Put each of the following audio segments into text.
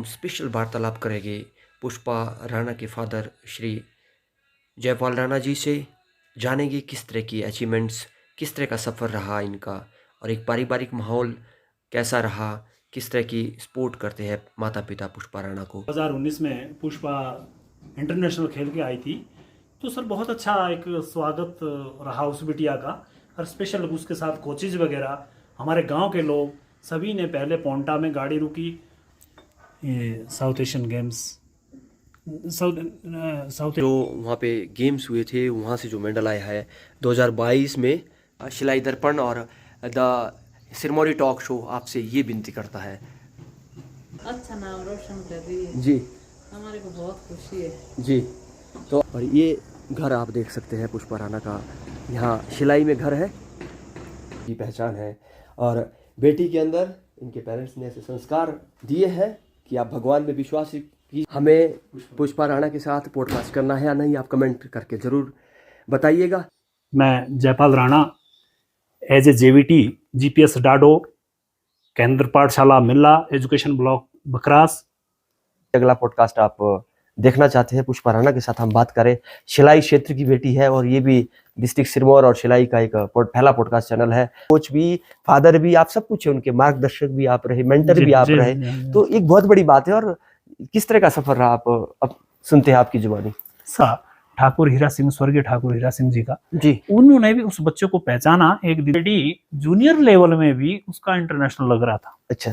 हम स्पेशल वार्तालाप करेंगे पुष्पा राणा के फादर श्री जयपाल राणा जी से। जानेंगे किस तरह की अचीवमेंट्स, किस तरह का सफ़र रहा इनका, और एक पारिवारिक माहौल कैसा रहा, किस तरह की सपोर्ट करते हैं माता पिता पुष्पा राणा को। 2019 में पुष्पा इंटरनेशनल खेल के आई थी, तो सर बहुत अच्छा एक स्वागत रहा उस बिटिया का। और स्पेशल उसके साथ कोचेज वगैरह, हमारे गांव के लोग सभी ने पहले पोंटा में गाड़ी रुकी, ये साउथ एशियन गेम्स, साउथ जो वहाँ पे गेम्स हुए थे वहाँ से जो मेडल आया है 2022 में, शिलाई दर्पण और द सिरमौरी टॉक शो आपसे ये विनती करता है। अच्छा नाम रोशन कर रही है जी हमारे को, बहुत खुशी है जी। तो और ये घर आप देख सकते हैं पुष्पा राणा का, यहाँ शिलाई में घर है, की पहचान है। और बेटी के अंदर इनके पेरेंट्स ने ऐसे संस्कार दिए हैं कि आप भगवान में विश्वास की। हमें पुष्पा राणा के साथ पॉडकास्ट करना है या नहीं, आप कमेंट करके ज़रूर बताइएगा। मैं Jaipal Rana as a JVT GPS Dado केंद्र पाठशाला मिल्ला एजुकेशन ब्लॉक बकरास। अगला पॉडकास्ट आप देखना चाहते हैं पुष्पा राणा के साथ हम बात करें, शिलाई क्षेत्र की बेटी है और ये भी डिस्ट्रिक्ट सिरमौर और शिलाई का एक पहला पॉडकास्ट चैनल है। कोच भी, फादर भी, आप सब कुछ है, उनके मार्गदर्शक भी आप रहे, मेंटर भी आप रहे, तो एक बहुत बड़ी बात है। और किस तरह का सफर रहा आप अब सुनते हैं आपकी जुबानी। ठाकुर हीरा सिंह, स्वर्गीय ठाकुर हीरा सिंह जी का जी, उन्होंने भी उस बच्चे को पहचाना। एक लेडी जूनियर लेवल में भी उसका इंटरनेशनल लग रहा था। अच्छा।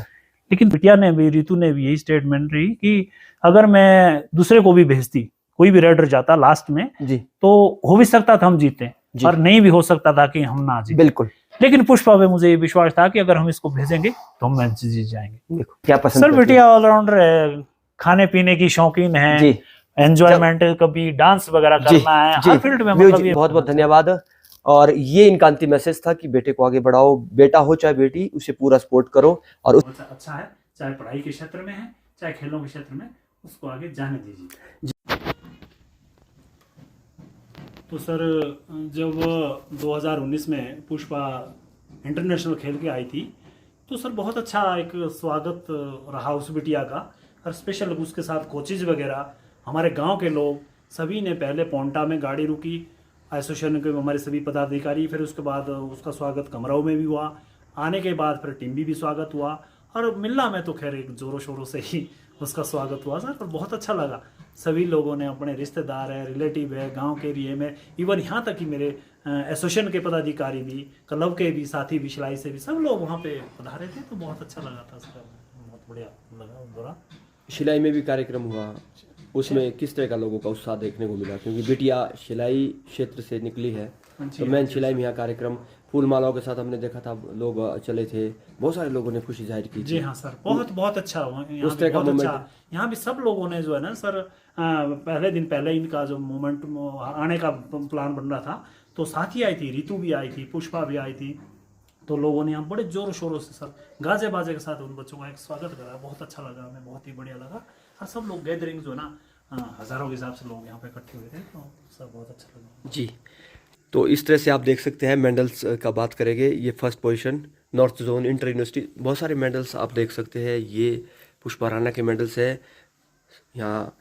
लेकिन बिटिया ने भी, रितु ने भी यही स्टेटमेंट रही कि अगर मैं दूसरे को भी भेजती, कोई भी रेडर जाता लास्ट में जी, तो हो भी सकता था हम जीते और नहीं भी हो सकता था कि हम ना जीते। बिल्कुल। लेकिन पुष्पा पे मुझे ये विश्वास था कि अगर हम इसको भेजेंगे तो हम मैच जीत जाएंगे। देखो क्या पसंद सर बिटिया ऑलराउंडर है, खाने पीने की शौकीन है, एंजॉयमेंट, कभी डांस वगैरह करना है, हर फील्ड में मतलब ये। बहुत बहुत धन्यवाद। और ये इनका अंतिम मैसेज था कि बेटे को आगे बढ़ाओ, बेटा हो चाहे बेटी, उसे पूरा सपोर्ट करो। और अच्छा है, चाहे पढ़ाई के क्षेत्र में है चाहे खेलों के क्षेत्र में, उसको आगे जाने दीजिए। तो सर जब 2019 में पुष्पा इंटरनेशनल खेल के आई थी, तो सर बहुत अच्छा एक स्वागत रहा उस बिटिया का। और स्पेशल उसके साथ कोचेज वगैरह, हमारे गांव के लोग सभी ने पहले पोंटा में गाड़ी रुकी, एसोसिएशन के हमारे सभी पदाधिकारी, फिर उसके बाद उसका स्वागत कमराओं में भी हुआ। आने के बाद फिर टीम भी स्वागत हुआ, और मिल्ला में तो खैर एक जोरों शोरों से ही उसका स्वागत हुआ सर। पर बहुत अच्छा लगा, सभी लोगों ने, अपने रिश्तेदार है, रिलेटिव है, गांव के एरिए में, इवन यहाँ तक कि मेरे एसोसिएशन के पदाधिकारी भी, क्लब के भी साथी भी, सिलाई से भी, सब लोग वहाँ पे पधारे थे। तो बहुत अच्छा लगा था सर, बहुत बढ़िया लगा। बुरा शिलाई में भी कार्यक्रम हुआ, उसमें किस तरह का लोगों का उत्साह देखने को मिला, क्योंकि बिटिया शिलाई क्षेत्र से निकली है। तो मैं शिलाई में यहाँ कार्यक्रम फूल मालाओं के साथ हमने देखा था, लोग चले थे, बहुत सारे लोगों ने खुशी जाहिर की। जी हाँ सर, बहुत बहुत अच्छा उस तरह का मोमेंट यहाँ भी सब लोगों ने जो है ना सर, पहले दिन पहले इनका जो मोमेंट आने का प्लान बन रहा था, तो साथी आई थी, रितु भी आई थी, पुष्पा भी आई थी, तो लोगों ने यहाँ बड़े जोरों शोरों से सर गाजे बाजे के साथ उन बच्चों का एक स्वागत करा। बहुत अच्छा लगा, हमें बहुत ही बढ़िया लगा। और सब लोग गैदरिंग जो है ना, हजारों के हिसाब से लोग यहाँ पे इकट्ठे हुए थे, तो सर बहुत अच्छा लगा जी। तो इस तरह से आप देख सकते हैं। मेडल्स का बात करेंगे, ये first position north zone inter university, बहुत सारे मेडल्स आप देख सकते हैं, ये पुष्पा राणा के मेडल्स है। यहाँ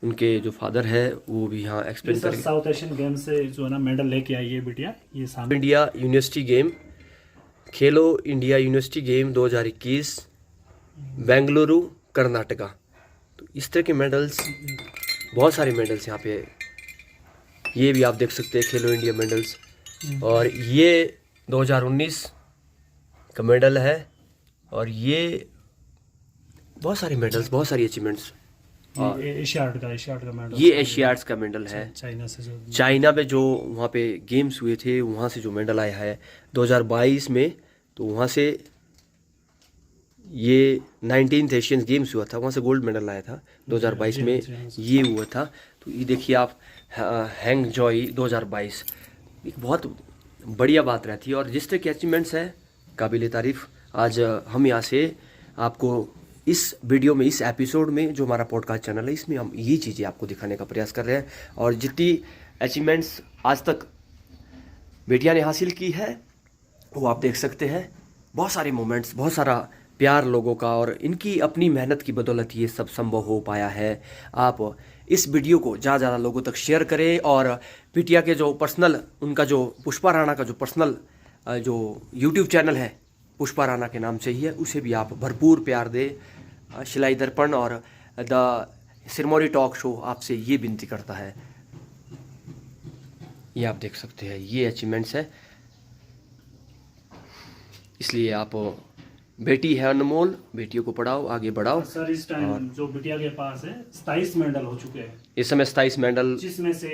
उनके जो फादर है वो भी यहाँ एक्सप्लेन करेंगे। साउथ एशियन गेम से जो है ना मेडल लेके आई है बिटिया, ये सामने इंडिया यूनिवर्सिटी गेम, खेलो India university game 2021 Bengaluru Karnataka. तो इस तरह के मेडल्स, बहुत सारे मेडल्स यहाँ पे, ये भी आप देख सकते हैं खेलो इंडिया मेडल्स। और ये 2019 का मेडल है, और ये बहुत सारे मेडल्स, बहुत सारी अचीवमेंट्स। एशियाड का मेडल, ये एशियाड्स का मेडल है, चाइना से जो चाइना में जो वहाँ पे गेम्स हुए थे वहाँ से जो मेडल आया है 2022 में। तो वहाँ से ये 19th एशियन गेम्स हुआ था, वहाँ से गोल्ड मेडल आया था 2022 में, ये हुआ था। तो ये देखिए आप, हैंग जॉय 2022, एक बहुत बढ़िया बात रहती है। और जिस तरह की अचीवमेंट्स है काबिल तारीफ़, आज हम यहाँ से आपको इस वीडियो में, इस एपिसोड में, जो हमारा पॉडकास्ट चैनल है, इसमें हम ये चीज़ें आपको दिखाने का प्रयास कर रहे हैं। और जितनी अचीवमेंट्स आज तक बेटियां ने हासिल की है वो आप देख सकते हैं। बहुत सारे मोमेंट्स, बहुत सारा प्यार लोगों का और इनकी अपनी मेहनत की बदौलत ये सब संभव हो पाया है। आप इस वीडियो को ज़्यादा लोगों तक शेयर करें और बिटिया के जो पर्सनल, उनका जो पुष्पा राणा का जो पर्सनल जो यूट्यूब चैनल है पुष्पा राणा के नाम से ही है, उसे भी आप भरपूर प्यार दें। शिलाई दर्पण और द सिरमौरी टॉक शो आपसे ये विनती करता है। ये आप देख सकते हैं, ये अचीवमेंट्स है। इसलिए आप, बेटी है अनमोल, बेटियों को पढ़ाओ, आगे बढ़ाओ। सर इस टाइम जो बिटिया के पास है 27 मेडल हो चुके हैं, इस समय 27 मेडल, जिसमें से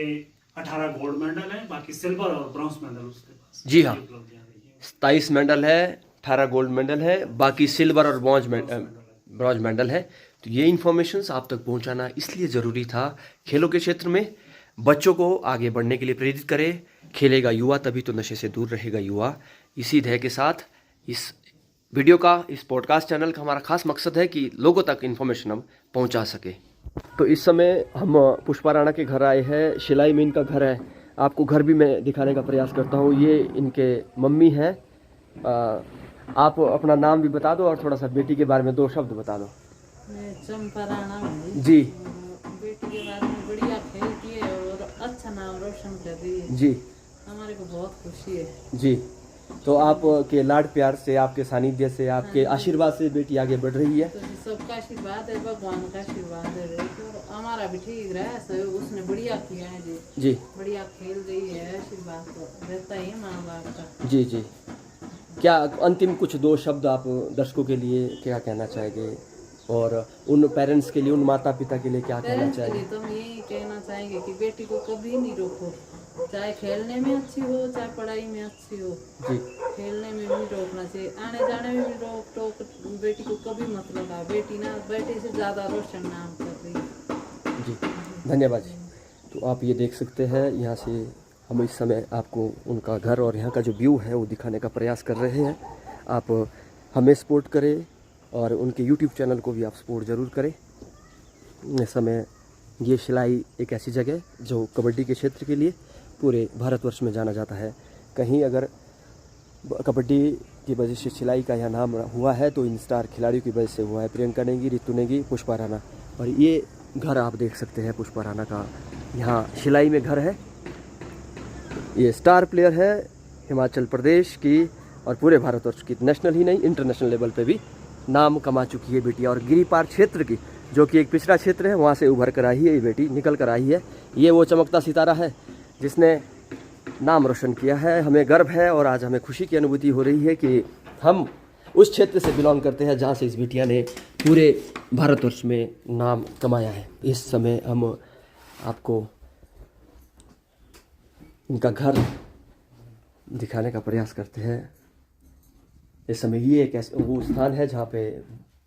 18 गोल्ड मेडल है, बाकी सिल्वर और ब्रॉन्ज मेडल उसके पास। जी हाँ, ये उपलब्धियां रही हैं। 27 मेडल है, 18 गोल्ड मेडल है, बाकी सिल्वर और ब्रॉन्ज मेडल है। तो ये इन्फॉर्मेशंस आप तक पहुंचाना इसलिए ज़रूरी था। खेलों के क्षेत्र में बच्चों को आगे बढ़ने के लिए प्रेरित करें। खेलेगा युवा तभी तो नशे से दूर रहेगा युवा। इसी ध्येय के साथ इस वीडियो का, इस पॉडकास्ट चैनल का हमारा खास मकसद है कि लोगों तक इन्फॉर्मेशन हम पहुंचा सके। तो इस समय हम पुष्पा राणा के घर आए हैं। शिलाई में इनका घर है। आपको घर भी मैं दिखाने का प्रयास करता हूँ। ये इनके मम्मी हैं। आप अपना नाम भी बता दो और थोड़ा सा बेटी के बारे में 2 शब्द बता दो। मैं चंपा राणा हूँ जी। बेटी के बारे में बढ़िया खेलती है और अच्छा नाम रोशन कर रही है जी। हमारे को बहुत खुशी है जी। तो आपके लाड प्यार से, आपके सानिध्य से, आपके आशीर्वाद से बेटी आगे बढ़ रही है। तो सबका आशीर्वाद है, भगवान का आशीर्वाद है और हमारा भी ठीक रहा सहयोग। उसने बढ़िया किया है जी। जी। बढ़िया खेल रही है, आशीर्वाद तो रहता ही है माँ बाप का। जी जी। क्या अंतिम कुछ 2 शब्द आप दर्शकों के लिए क्या कहना चाहेंगे और उन पेरेंट्स के लिए, उन माता पिता के लिए क्या कहना पेरेंट्स के चाहेंगे? लिए तो हम यही कहना चाहेंगे कि बेटी को कभी नहीं रोको, चाहे खेलने में अच्छी हो चाहे पढ़ाई में अच्छी हो। जी। खेलने में भी रोकना चाहिए, आने जाने में भी रोक टोक बेटी को कभी मत लगा। बेटी ना बेटे से ज़्यादा रोशन नाम कर रही है। जी, धन्यवाद जी। तो आप ये देख सकते हैं, यहाँ से हम इस समय आपको उनका घर और यहाँ का जो व्यू है वो दिखाने का प्रयास कर रहे हैं। आप हमें सपोर्ट करें और उनके यूट्यूब चैनल को भी आप सपोर्ट ज़रूर करें। इस समय ये शिलाई एक ऐसी जगह जो कबड्डी के क्षेत्र के लिए पूरे भारतवर्ष में जाना जाता है। कहीं अगर कबड्डी की वजह से शिलाई का यहाँ नाम हुआ है तो इन स्टार खिलाड़ियों की वजह से हुआ है। प्रियंका नेगी, रितु नेगी, पुष्पा राणा। और ये घर आप देख सकते हैं पुष्पा राणा का, यहाँ शिलाई में घर है। ये स्टार प्लेयर है हिमाचल प्रदेश की और पूरे भारतवर्ष की, नेशनल ही नहीं इंटरनेशनल लेवल पे भी नाम कमा चुकी है बेटी। और गिरिपार क्षेत्र की, जो कि एक पिछड़ा क्षेत्र है, वहाँ से उभर कर आई है ये बेटी, निकल कर आई है। ये वो चमकता सितारा है जिसने नाम रोशन किया है। हमें गर्व है और आज हमें खुशी की अनुभूति हो रही है कि हम उस क्षेत्र से बिलोंग करते हैं जहाँ से इस बिटिया ने पूरे भारतवर्ष में नाम कमाया है। इस समय हम आपको इनका घर दिखाने का प्रयास करते हैं। इस समय ये एक वो स्थान है जहाँ पे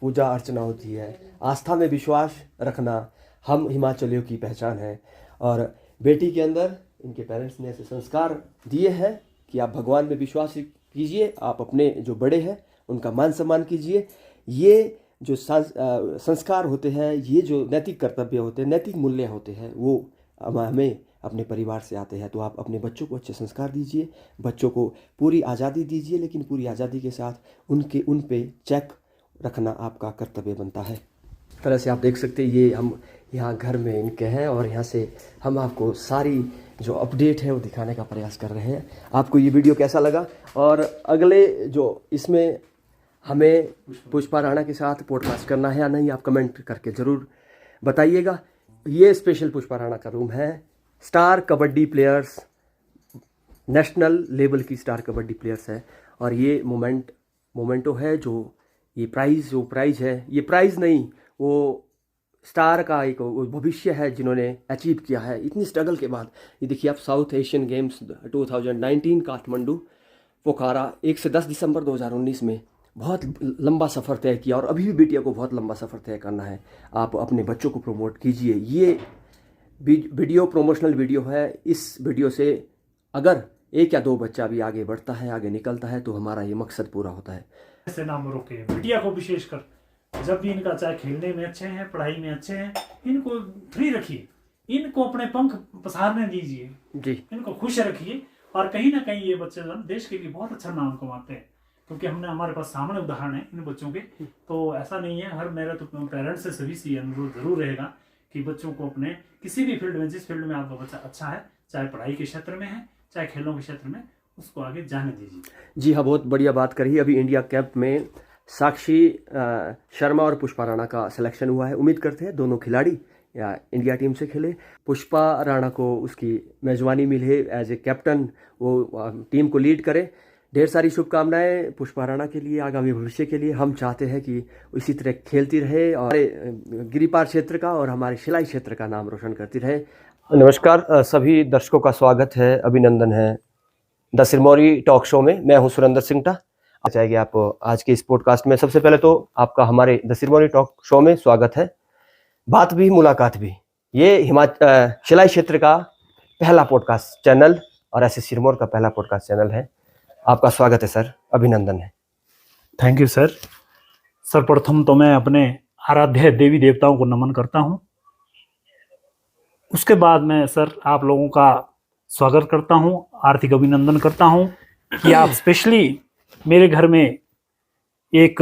पूजा अर्चना होती है। आस्था में विश्वास रखना हम हिमाचलियों की पहचान है। और बेटी के अंदर इनके पेरेंट्स ने ऐसे संस्कार दिए हैं कि आप भगवान में विश्वास कीजिए, आप अपने जो बड़े हैं उनका मान सम्मान कीजिए। ये जो संस्कार होते हैं, ये जो नैतिक कर्तव्य होते हैं, नैतिक मूल्य होते हैं, वो हमें अपने परिवार से आते हैं। तो आप अपने बच्चों को अच्छे संस्कार दीजिए, बच्चों को पूरी आज़ादी दीजिए, लेकिन पूरी आज़ादी के साथ उन पे चेक रखना आपका कर्तव्य बनता है। इस तरह से आप देख सकते हैं, ये हम यहाँ घर में इनके हैं और यहाँ से हम आपको सारी जो अपडेट है वो दिखाने का प्रयास कर रहे हैं। आपको ये वीडियो कैसा लगा और अगले जो इसमें हमें पुष्पा राणा के साथ पॉडकास्ट करना है या नहीं, आप कमेंट करके ज़रूर बताइएगा। ये स्पेशल पुष्पा राणा का रूम है। Star kabaddi players, national level की स्टार कबड्डी प्लेयर्स है। और ये मोमेंटो है, जो ये प्राइज़ है, ये प्राइज़ नहीं, वो स्टार का एक भविष्य है जिन्होंने अचीव किया है इतनी स्ट्रगल के बाद। ये देखिए आप, साउथ एशियन गेम्स 2019 काठमांडू पोखरा 1 से 10 दिसंबर 2019 में बहुत लंबा सफ़र तय किया और अभी भी बेटिया को बहुत लंबा सफ़र तय करना है। आप अपने बच्चों को प्रमोट कीजिए। ये वीडियो प्रमोशनल वीडियो है। इस वीडियो से अगर 1 या 2 बच्चा भी आगे बढ़ता है, आगे निकलता है, तो हमारा ये मकसद पूरा होता है। ऐसे नाम रोके बिटिया को विशेषकर, जब भी इनका चाहे खेलने में अच्छे हैं, पढ़ाई में अच्छे हैं, इनको फ्री रखिए, इनको अपने पंख पसारने दीजिए जी, इनको खुश रखिए। और कहीं ना कहीं ये बच्चे देश के लिए बहुत अच्छा नाम कमाते हैं। क्योंकि हमने हमारे पास सामने उदाहरण है इन बच्चों के। तो ऐसा नहीं है, हर मेरा तो पेरेंट्स से सभी से अनुरोध जरूर रहेगा कि बच्चों को अपने किसी भी फील्ड में, जिस फील्ड में आपका बच्चा अच्छा है, चाहे पढ़ाई के क्षेत्र में है चाहे खेलों के क्षेत्र में, उसको आगे जाने दीजिए। जी हाँ, बहुत बढ़िया बात करी। अभी इंडिया कैंप में साक्षी शर्मा और पुष्पा राणा का सिलेक्शन हुआ है। उम्मीद करते हैं दोनों खिलाड़ी या इंडिया टीम से खेले। पुष्पा राणा को उसकी मेजबानी मिले, एज ए कैप्टन वो टीम को लीड करे। ढेर सारी शुभकामनाएं पुष्पा राणा के लिए, आगामी भविष्य के लिए। हम चाहते हैं कि इसी तरह खेलती रहे और गिरिपार क्षेत्र का और हमारे शिलाई क्षेत्र का नाम रोशन करती रहे। नमस्कार, सभी दर्शकों का स्वागत है, अभिनंदन है द सिरमौरी टॉक शो में। मैं हूं सुरेंद्र सिंगटा। चाहेंगे आप आज के इस पॉडकास्ट में। सबसे पहले तो आपका हमारे द सिरमौरी टॉक शो में स्वागत है। बात भी मुलाकात भी, ये शिलाई क्षेत्र का पहला पॉडकास्ट चैनल और ऐसे सिरमौर का पहला पॉडकास्ट चैनल है। आपका स्वागत है सर, अभिनंदन है। Thank you sir. सर्वप्रथम तो मैं अपने आराध्य देवी देवताओं को नमन करता हूं। उसके बाद मैं सर आप लोगों का स्वागत करता हूं, आर्थिक अभिनंदन करता हूं कि आप स्पेशली मेरे घर में एक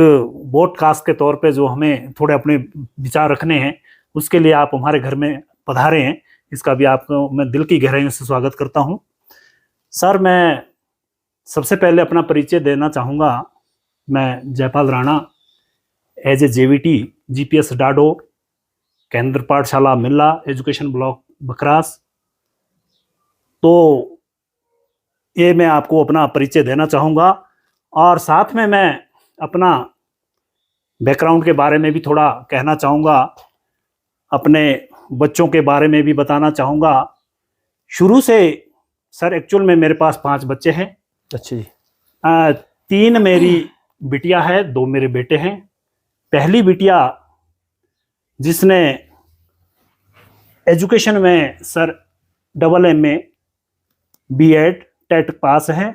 पॉडकास्ट के तौर पे जो हमें थोड़े अपने विचार रखने हैं, उसके लिए आप हमारे घर में पधारे हैं। इसका भी आपको मैं दिल की गहराइयों से स्वागत करता हूं। सर मैं सबसे पहले अपना परिचय देना चाहूँगा। मैं Jaipal Rana, as a JVT GPS Dado, केंद्र पाठशाला मिल्ला, एजुकेशन ब्लॉक बकरास। तो ये मैं आपको अपना परिचय देना चाहूँगा और साथ में मैं अपना बैकग्राउंड के बारे में भी थोड़ा कहना चाहूँगा, अपने बच्चों के बारे में भी बताना चाहूँगा। शुरू से सर एक्चुअल में मेरे पास 5 बच्चे हैं। अच्छा जी। 3 मेरी बिटिया है, 2 मेरे बेटे हैं। पहली बिटिया जिसने एजुकेशन में sir AA B.Ed TET pass है,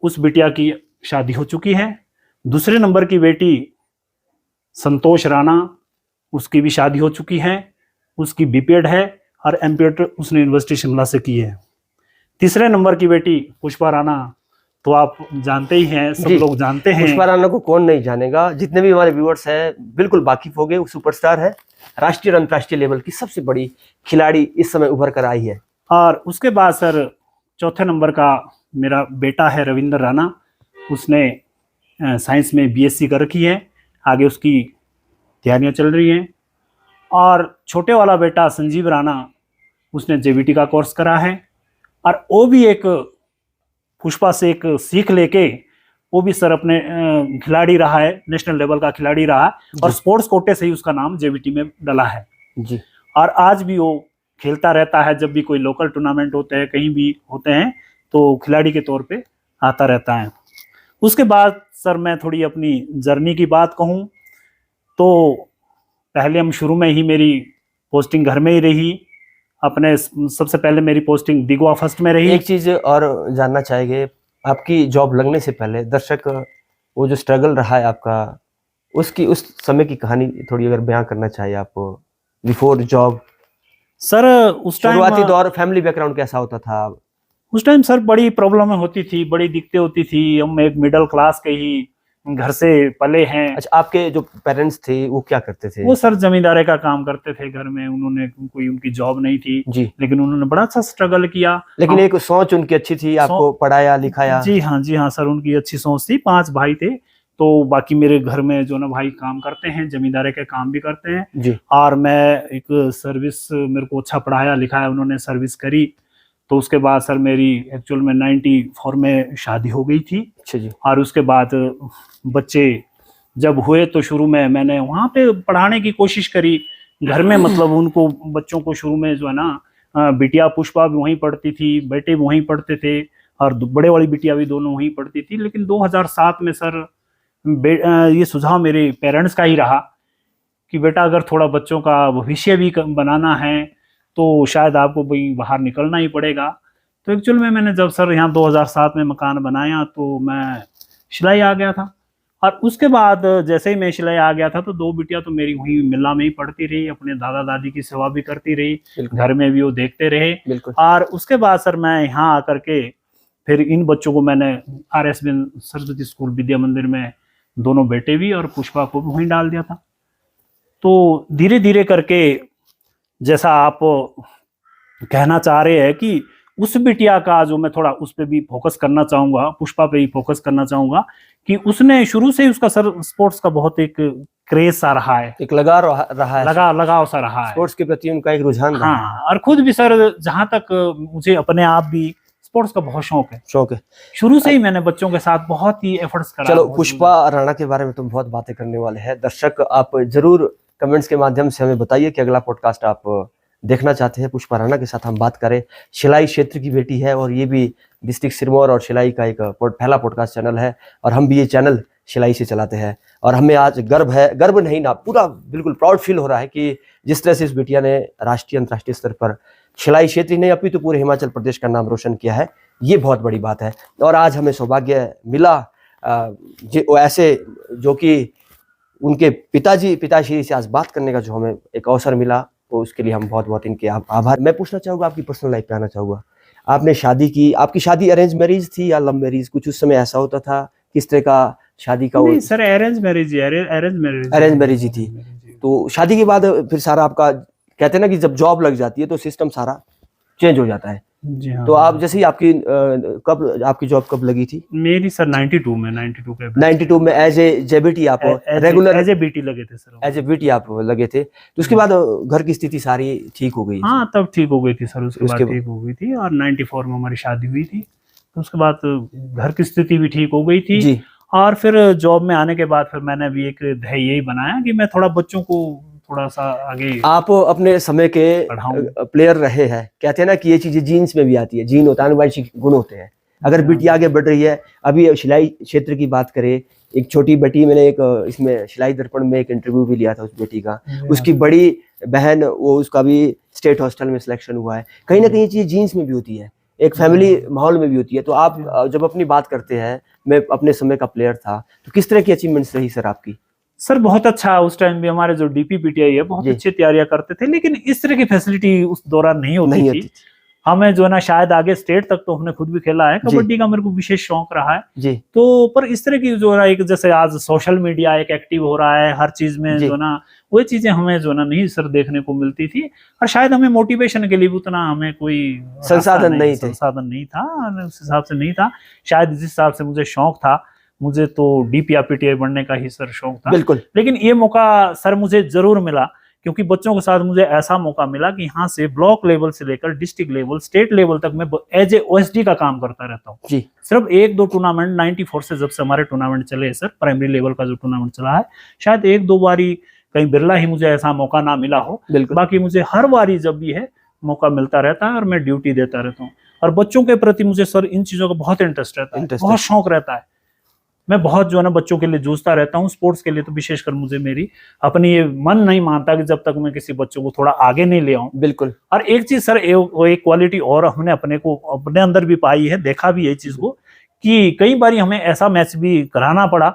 उस बिटिया की शादी हो चुकी है। दूसरे नंबर की बेटी संतोष राणा, उसकी भी शादी हो चुकी है, उसकी B.Ped है और M.Ped उसने यूनिवर्सिटी शिमला से की है। तीसरे नंबर की बेटी पुष्पा राणा, तो आप जानते ही हैं, सब लोग जानते हैं। पुष्पा राणा को कौन नहीं जानेगा, जितने भी हमारे व्यूअर्स हैं बिल्कुल वाकिफ हो गए। वो सुपरस्टार है, राष्ट्रीय और अंतर्राष्ट्रीय लेवल की सबसे बड़ी खिलाड़ी इस समय उभर कर आई है। और उसके बाद सर चौथे नंबर का मेरा बेटा है रविंद्र राणा, उसने साइंस में BSc कर रखी है, आगे उसकी तैयारियां चल रही हैं। और छोटे वाला बेटा संजीव राणा, उसने JVT का कोर्स करा है और वो भी एक पुष्पा से एक सीख लेके वो भी सर अपने खिलाड़ी रहा है, नेशनल लेवल का खिलाड़ी रहा है और स्पोर्ट्स कोटे से ही उसका नाम JVT में डला है जी। और आज भी वो खेलता रहता है। जब भी कोई लोकल टूर्नामेंट होते हैं, कहीं भी होते हैं, तो खिलाड़ी के तौर पे आता रहता है। उसके बाद सर मैं थोड़ी अपनी जर्नी की बात कहूँ तो पहले हम शुरू में ही मेरी पोस्टिंग घर में ही रही। अपने सबसे पहले मेरी पोस्टिंग दिगवा फर्स्ट में रही। एक चीज और जानना चाहेंगे, आपकी जॉब लगने से पहले दर्शक वो जो स्ट्रगल रहा है आपका, उसकी उस समय की कहानी थोड़ी अगर बयां करना चाहिए आप, बिफोर जॉब। सर उस टाइम शुरुआती दौर, फैमिली बैकग्राउंड कैसा होता था? उस टाइम सर बड़ी प्रॉब्लम होती थी, बड़ी दिक्कतें होती थी। हम एक मिडिल क्लास के ही घर से पले हैं। अच्छा, आपके जो पेरेंट्स थे वो क्या करते थे? वो सर जमींदारी का काम करते थे घर में। उन्होंने कोई उनकी जॉब नहीं थी जी, लेकिन उन्होंने बड़ा अच्छा स्ट्रगल किया। लेकिन एक सोच उनकी अच्छी थी, आपको पढ़ाया लिखाया। जी हाँ सर, उनकी अच्छी सोच थी। 5 भाई थे, तो बाकी मेरे घर में जो ना भाई काम करते हैं, जमींदारी के काम भी करते हैं जी। और मैं एक सर्विस, मेरे को अच्छा पढ़ाया लिखाया, उन्होंने सर्विस करी। तो उसके बाद सर मेरी एक्चुअल में 94 में शादी हो गई थी। अच्छा जी। और उसके बाद बच्चे जब हुए तो शुरू में मैंने वहाँ पे पढ़ाने की कोशिश करी घर में। मतलब उनको बच्चों को शुरू में जो है ना, बिटिया पुष्पा भी वहीं पढ़ती थी, बेटे भी वहीं पढ़ते थे और बड़े वाली बिटिया भी दोनों वहीं पढ़ती थी। लेकिन 2007 में सर ये सुझाव मेरे पेरेंट्स का ही रहा कि बेटा अगर थोड़ा बच्चों का भविष्य भी बनाना है तो शायद आपको भाई बाहर निकलना ही पड़ेगा। तो एक्चुअल में मैंने जब सर यहाँ 2007 में मकान बनाया तो मैं शिलाई आ गया था। और उसके बाद जैसे ही मैं शिलाई आ गया था तो 2 बिटिया तो मेरी वहीं मिल्ला में ही पढ़ती रही, अपने दादा दादी की सेवा भी करती रही, घर में भी वो देखते रहे। और उसके बाद सर मैं यहाँ आकर के फिर इन बच्चों को मैंने RS सरस्वती स्कूल विद्या मंदिर में दोनों बेटे भी और पुष्पा को भी वहीं डाल दिया था। तो धीरे धीरे करके जैसा आप कहना चाह रहे हैं कि उस बिटिया का जो मैं थोड़ा उस पर भी फोकस करना चाहूंगा, पुष्पा पे ही फोकस करना चाहूंगा कि उसने शुरू से ही उसका सर स्पोर्ट्स का बहुत एक क्रेज सा रहा है, एक रहा है, लगाव सा रहा है स्पोर्ट्स के प्रति उनका एक रुझान रहा है। हाँ, और खुद भी सर जहां तक मुझे अपने आप भी स्पोर्ट्स का बहुत शौक है। शुरू से ही मैंने बच्चों के साथ बहुत ही एफर्ट्स करा। चलो, पुष्पा राणा के बारे में तुम बहुत बातें करने वाले हैं। दर्शक आप जरूर कमेंट्स के माध्यम से हमें बताइए कि अगला पॉडकास्ट आप देखना चाहते हैं। पुष्पा राणा के साथ हम बात करें, शिलाई क्षेत्र की बेटी है और ये भी डिस्ट्रिक्ट सिरमौर और शिलाई का एक पहला पॉडकास्ट चैनल है और हम भी ये चैनल शिलाई से चलाते हैं और हमें आज गर्व है, गर्व नहीं ना, पूरा बिल्कुल प्राउड फील हो रहा है कि जिस तरह से इस बिटिया ने राष्ट्रीय अंतर्राष्ट्रीय स्तर पर शिलाई क्षेत्र ही नहीं अभी तो पूरे हिमाचल प्रदेश का नाम रोशन किया है। ये बहुत बड़ी बात है और आज हमें सौभाग्य मिला ऐसे जो कि उनके पिताश्री से आज बात करने का जो हमें एक अवसर मिला, तो उसके लिए हम बहुत बहुत इनके आभार। मैं पूछना चाहूँगा, आपकी पर्सनल लाइफ पे आना चाहूँगा। आपने शादी की, आपकी शादी अरेंज मैरिज थी या लव मैरिज? कुछ उस समय ऐसा होता था, किस तरह का शादी का? नहीं सर, अरेंज मैरिज ही थी। तो शादी के बाद फिर सारा आपका, कहते हैं ना कि जब जॉब लग जाती है तो सिस्टम सारा चेंज हो जाता है। जी हाँ। तो आप जैसे ही आपकी जॉब कब लगी थी? मेरी सर 92 में एज ए जेबीटी आप रेगुलर एज ए बीटी लगे थे सर। एज ए बीटी आप लगे थे, तो उसके बाद घर की स्थिति सारी ठीक हो गई? हाँ, तब ठीक हो गई थी सर, उसके बाद ठीक हो गई थी और 94 में हमारी शादी हुई थी। तो उसके बाद घर की स्थिति भी ठीक हो गई थी जी। और फिर जॉब में आने के बाद फिर मैंने भी एक ध्येय यही बनाया कि मैं थोड़ा बच्चों को थोड़ा सा आगे। आप अपने समय के प्लेयर रहे हैं, कहते हैं ना कि ये चीजें जीन्स में भी आती है, जीन होता है, अनुवांशिक गुण होते हैं। अगर बेटी आगे बढ़ रही है, अभी शिलाई क्षेत्र की बात करें, एक छोटी बेटी, मैंने एक इसमें शिलाई दर्पण में एक इंटरव्यू भी लिया था उस बेटी का, उसकी बड़ी बहन, वो उसका भी स्टेट हॉस्टल में सिलेक्शन हुआ है। कहीं ना कहीं ये चीज जीन्स में भी होती है, एक फैमिली माहौल में भी होती है। तो आप जब अपनी बात करते हैं, मैं अपने समय का प्लेयर था, तो किस तरह की अचीवमेंट्स रही सर आपकी? सर बहुत अच्छा, उस टाइम भी हमारे जो डीपीपीटीआई है बहुत अच्छी तैयारियां करते थे, लेकिन इस तरह की फैसिलिटी उस दौरान नहीं होती थी। हमें जो है ना, शायद आगे स्टेट तक तो हमने खुद भी खेला है, कबड्डी का मेरे को विशेष शौक रहा है जी। तो पर इस तरह की जो है ना, एक जैसे आज सोशल मीडिया एक एक्टिव हो रहा है हर चीज में, जो ना वो चीजें हमें जो ना नहीं सर देखने को मिलती थी और शायद हमें मोटिवेशन के लिए उतना हमें कोई संसाधन नहीं था, उस हिसाब से नहीं था। शायद जिस हिसाब से मुझे शौक था, मुझे तो डीपी या पीटीआई बनने का ही सर शौक था। बिल्कुल। लेकिन ये मौका सर मुझे जरूर मिला, क्योंकि बच्चों के साथ मुझे ऐसा मौका मिला कि यहाँ से ब्लॉक लेवल से लेकर डिस्ट्रिक्ट लेवल, स्टेट लेवल तक मैं एज ए OSD का काम करता रहता हूँ जी। सिर्फ 1-2 टूर्नामेंट 94 से जब से हमारे टूर्नामेंट चले सर, प्राइमरी लेवल का जो टूर्नामेंट चला है, शायद 1-2 बारी, कहीं बिरला ही मुझे ऐसा मौका ना मिला हो। बाकी मुझे हर बारी जब भी है मौका मिलता रहता है और मैं ड्यूटी देता रहता हूँ। और बच्चों के प्रति मुझे सर इन चीजों का बहुत इंटरेस्ट रहता है, बहुत शौक रहता है। मैं बहुत जो है ना बच्चों के लिए जूझता रहता हूँ, स्पोर्ट्स के लिए तो विशेषकर मुझे मेरी अपनी ये मन नहीं मानता कि जब तक मैं किसी बच्चों को थोड़ा आगे नहीं ले आऊं। बिल्कुल। और एक चीज सर, एक क्वालिटी और हमने अपने अंदर भी पाई है, देखा भी है चीज को, कि कई बार हमें ऐसा मैच भी कराना पड़ा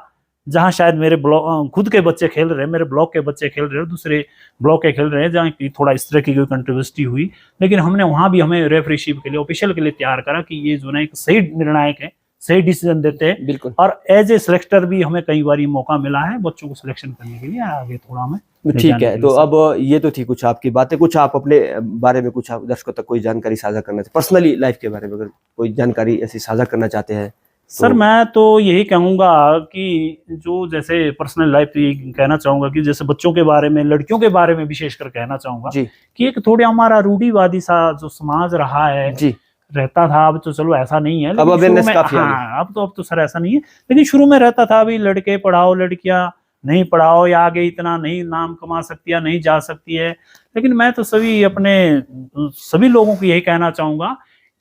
जहां शायद मेरे ब्लॉक खुद के बच्चे खेल रहे, मेरे ब्लॉक के बच्चे खेल रहे, दूसरे ब्लॉक के खेल रहे हैं, जहाँ की थोड़ा इस तरह की कोई कंट्रोवर्सी हुई, लेकिन हमने वहां भी हमें रेफरीशिप के लिए, ऑफिशियल के लिए तैयार करा कि ये जो ना एक सही निर्णायक है, सही डिसीजन देते हैं। बिल्कुल। और एज ए सिलेक्टर भी हमें कई बार मौका मिला है बच्चों को सिलेक्शन करने के लिए, आगे थोड़ा हमें। ठीक है, तो अब ये तो थी कुछ आपकी बातें, कुछ आप अपने बारे में, कुछ आप दर्शकों तक कोई जानकारी साझा करना चाहते, पर्सनली लाइफ के बारे में अगर कोई जानकारी ऐसी साझा करना चाहते हैं? सर मैं तो यही कहूंगा कि जो जैसे पर्सनल लाइफ कहना चाहूंगा कि जैसे बच्चों के बारे में, लड़कियों के बारे में विशेषकर कहना चाहूंगा कि एक थोड़े हमारा रूढ़िवादी सा जो समाज रहा है जी, रहता था। अब तो चलो ऐसा नहीं है, अब अवेयरनेस काफी है। हाँ, अब तो सर ऐसा नहीं है, लेकिन शुरू में रहता था अभी लड़के पढ़ाओ, लड़कियां नहीं पढ़ाओ, या आगे इतना नहीं नाम कमा सकती है, नहीं जा सकती है। लेकिन मैं तो सभी लोगों को यही कहना चाहूंगा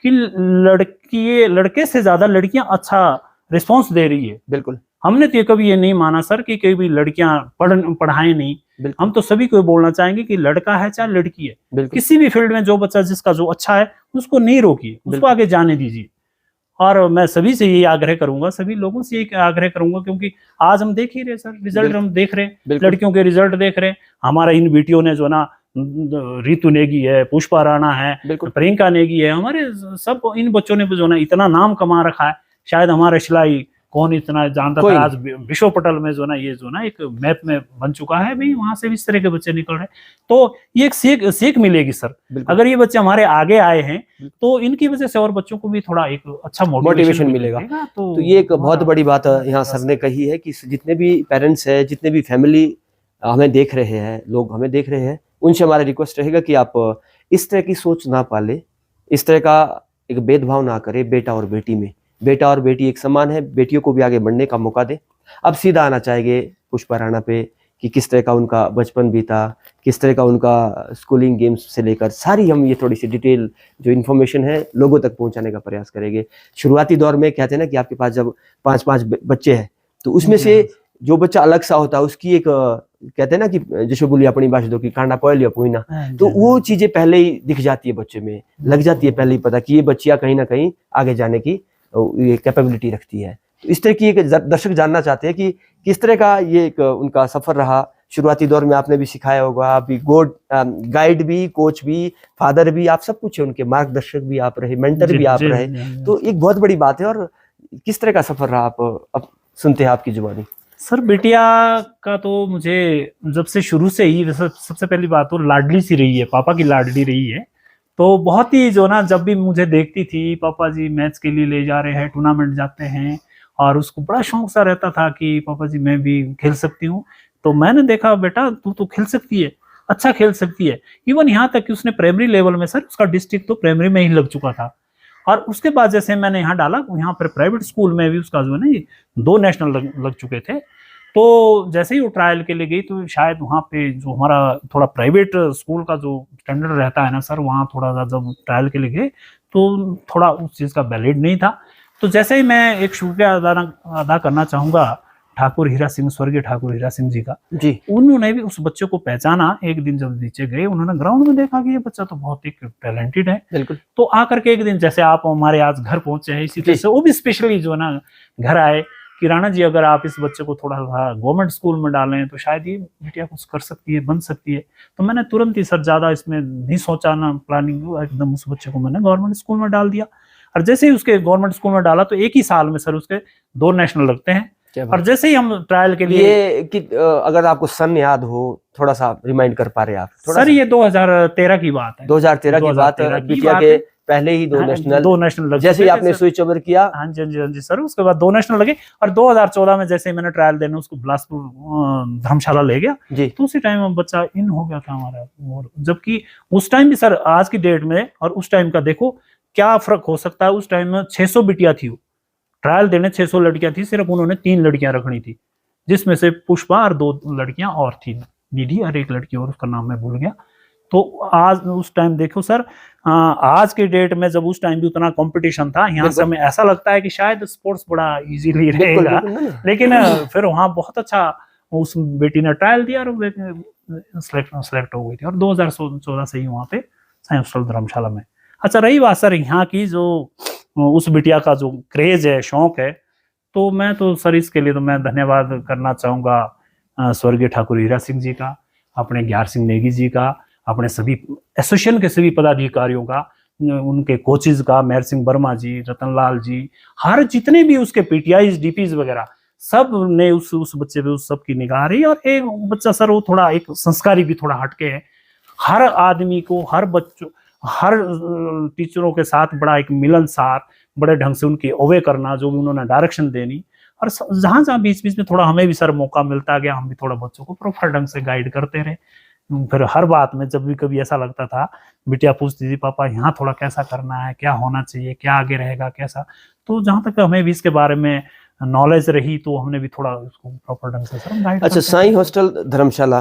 कि लड़के से ज्यादा लड़कियां अच्छा रिस्पांस दे रही है। बिल्कुल। हमने तो कभी ये नहीं माना सर कि कभी लड़कियां पढ़ाएं नहीं। हम तो सभी को बोलना चाहेंगे कि लड़का है चाहे लड़की है, किसी भी फील्ड में जो बच्चा जिसका जो अच्छा है उसको नहीं रोकिए, उसको आगे जाने दीजिए। और मैं सभी से यही आग्रह करूंगा, सभी लोगों से यही आग्रह करूंगा, क्योंकि आज हम देख ही रहे सर, रिजल्ट हम देख रहे, लड़कियों के रिजल्ट देख रहे। हमारा इन बेटियों ने जो ना रितु नेगी है, पुष्पा राणा है, बिल्कुल। प्रियंका नेगी है, हमारे सब इन बच्चों ने जो ना इतना नाम कमा रखा है, शायद हमारा शिलाई कौन इतना जानता कोई था। नहीं। आज विश्व पटल में जो ना ये जो ना एक मैप में बन चुका है भाई, वहां से भी इस तरह के बच्चे निकल रहे हैं। तो ये एक सीख मिलेगी सर, बिल्कुल। अगर ये बच्चे हमारे आगे आए हैं तो इनकी वजह से और बच्चों को भी थोड़ा एक अच्छा मोटिवेशन मिलेगा। तो ये एक बहुत बड़ी बात यहाँ सर ने कही है कि जितने भी पेरेंट्स हैं, जितने भी फैमिली हमें देख रहे हैं, लोग हमें देख रहे हैं, उनसे हमारा रिक्वेस्ट रहेगा कि आप इस तरह की सोच ना पाले, इस तरह का एक भेदभाव ना करें बेटा और बेटी में। बेटा और बेटी एक समान है, बेटियों को भी आगे बढ़ने का मौका दे। अब सीधा आना चाहेंगे पुष्पा राणा पे कि किस तरह का उनका बचपन बीता, किस तरह का उनका स्कूलिंग गेम्स से लेकर सारी हम ये थोड़ी सी डिटेल जो इन्फॉर्मेशन है लोगों तक पहुंचाने का प्रयास करेंगे। शुरुआती दौर में कहते हैं ना कि आपके पास जब 5-5 बच्चे हैं तो उसमें से जो बच्चा अलग सा होता है उसकी एक कहते हैं ना कि जैसे बोली अपनी भाषा दो कि कांडा पॉयल या कोई ना, तो वो चीजें पहले ही दिख जाती है बच्चे में, लग जाती है पहले ही पता कि ये बच्चियां कहीं ना कहीं आगे जाने की ये कैपेबिलिटी रखती है। तो इस तरह की एक दर्शक जानना चाहते हैं कि किस तरह का ये एक उनका सफर रहा शुरुआती दौर में। आपने भी सिखाया होगा, अभी गाइड भी, कोच भी, फादर भी, आप सब कुछ है, उनके मार्गदर्शक भी आप रहे, मेंटर भी आप रहे, तो एक बहुत बड़ी बात है। और किस तरह का सफर रहा आप अब सुनते हैं आपकी जुबानी। सर बिटिया का तो मुझे जब से शुरू से ही सबसे पहली बात तो लाडली सी रही है, पापा की लाडली रही है। तो बहुत ही जो ना जब भी मुझे देखती थी पापा जी मैच के लिए ले जा रहे हैं, टूर्नामेंट जाते हैं, और उसको बड़ा शौक सा रहता था कि पापा जी मैं भी खेल सकती हूँ। तो मैंने देखा बेटा तू तो खेल सकती है, अच्छा खेल सकती है। इवन यहाँ तक कि उसने प्राइमरी लेवल में सर उसका डिस्ट्रिक्ट तो प्राइमरी में ही लग चुका था। और उसके बाद जैसे मैंने यहाँ डाला, यहाँ पर प्राइवेट स्कूल में भी उसका जो है ना 2 नेशनल लग चुके थे। तो जैसे ही वो ट्रायल के लिए गई तो शायद वहाँ पे जो हमारा थोड़ा प्राइवेट स्कूल का जो स्टैंडर्ड रहता है ना सर, वहाँ थोड़ा सा जब ट्रायल के लिए गए तो थोड़ा उस चीज़ का वैलिड नहीं था। तो जैसे ही मैं एक शुक्रिया अदा करना चाहूँगा ठाकुर हीरा सिंह, स्वर्गीय ठाकुर हीरा सिंह जी का जी, उन्होंने भी उस बच्चे को पहचाना। एक दिन जब नीचे गए उन्होंने ग्राउंड में देखा कि ये बच्चा तो बहुत ही टैलेंटेड है। बिल्कुल। तो आकर के एक दिन जैसे आप हमारे आज घर पहुंचे हैं, इसी तरह से वो भी स्पेशली जो ना घर आए कि राणा जी अगर आप इस बच्चे को थोड़ा सा गवर्नमेंट स्कूल में डालें तो शायद ये बिटिया कुछ कर सकती है, बन सकती है। तो मैंने तुरंत ही सर ज्यादा इसमें नहीं सोचा ना प्लानिंग, एकदम उस बच्चे को मैंने गवर्नमेंट स्कूल में डाल दिया। और जैसे ही उसके गवर्नमेंट स्कूल में डाला तो एक ही साल में सर उसके 2 नेशनल लगते हैं। और जैसे ही हम ट्रायल के लिए ये कि अगर आपको सन याद हो थोड़ा सा रिमाइंड कर पा रहे हैं आप सर, ये 2013 की बात है। 2013 की बात है, बिटिया के पहले ही 2 नेशनल लग जैसे ही आपने स्विच ओवर किया। हाँ जी, हाँ जी, हाँ जी सर। उसके बाद 2 नेशनल लगे और 2014 में जैसे ही मैंने ट्रायल देने उसको बिलासपुर धर्मशाला ले गया जी, तो उसी टाइम बच्चा इन हो गया था हमारा। और जबकि उस टाइम भी सर आज की डेट में और उस टाइम का देखो क्या फर्क हो सकता है। उस टाइम में 600 बिटिया थी, ट्रायल देने 600 लड़कियां थी, सिर्फ उन्होंने 3 लड़कियां रखनी थी, जिसमें से पुष्पा और 2 लड़कियां और थी, निधि और एक लड़की और उसका नाम मैं भूल गया। तो आज उस टाइम देखो सर, आज के डेट में जब उस टाइम भी उतना कंपटीशन था, यहाँ से हमें ऐसा लगता है कि शायद स्पोर्ट्स बड़ा इजीली रहेगा, लेकिन फिर वहाँ बहुत अच्छा उस बेटी ने ट्रायल दिया और सेलेक्ट हो गई थी। और 2014 से ही वहाँ पे साइंस हॉस्टल धर्मशाला में। अच्छा रही बात सर यहाँ की, जो उस बिटिया का जो क्रेज है, शौक है, तो मैं तो सर इसके लिए तो मैं धन्यवाद करना चाहूँगा स्वर्गीय ठाकुर हीरा सिंह जी का, अपने ग्यार सिंह नेगी जी का, अपने सभी एसोसिएशन के सभी पदाधिकारियों का, उनके कोचेज का, मेहर सिंह वर्मा जी, रतनलाल जी, हर जितने भी उसके पीटीआई डीपीज वगैरह सब ने उस बच्चे पे उस सब की निगाह रही। और एक बच्चा सर वो थोड़ा एक संस्कारी भी थोड़ा हटके है, हर आदमी को, हर बच्चों, हर टीचरों के साथ बड़ा एक मिलनसार, बड़े ढंग से उनकी ओवे करना, जो भी उन्होंने डायरेक्शन देनी। और जहां जहां बीच बीच में थोड़ा हमें भी सर मौका मिलता गया, हम भी थोड़ा बच्चों को प्रॉपर ढंग से गाइड करते रहे। फिर हर बात में जब भी कभी ऐसा लगता था, बिटिया पूछती थी पापा यहाँ थोड़ा कैसा करना है, क्या होना चाहिए, क्या आगे रहेगा, कैसा, तो जहां तक हमें भी इसके बारे में नॉलेज रही तो हमने भी थोड़ा उसको प्रॉपर ढंग से सर गाइड। अच्छा, साईं हॉस्टल धर्मशाला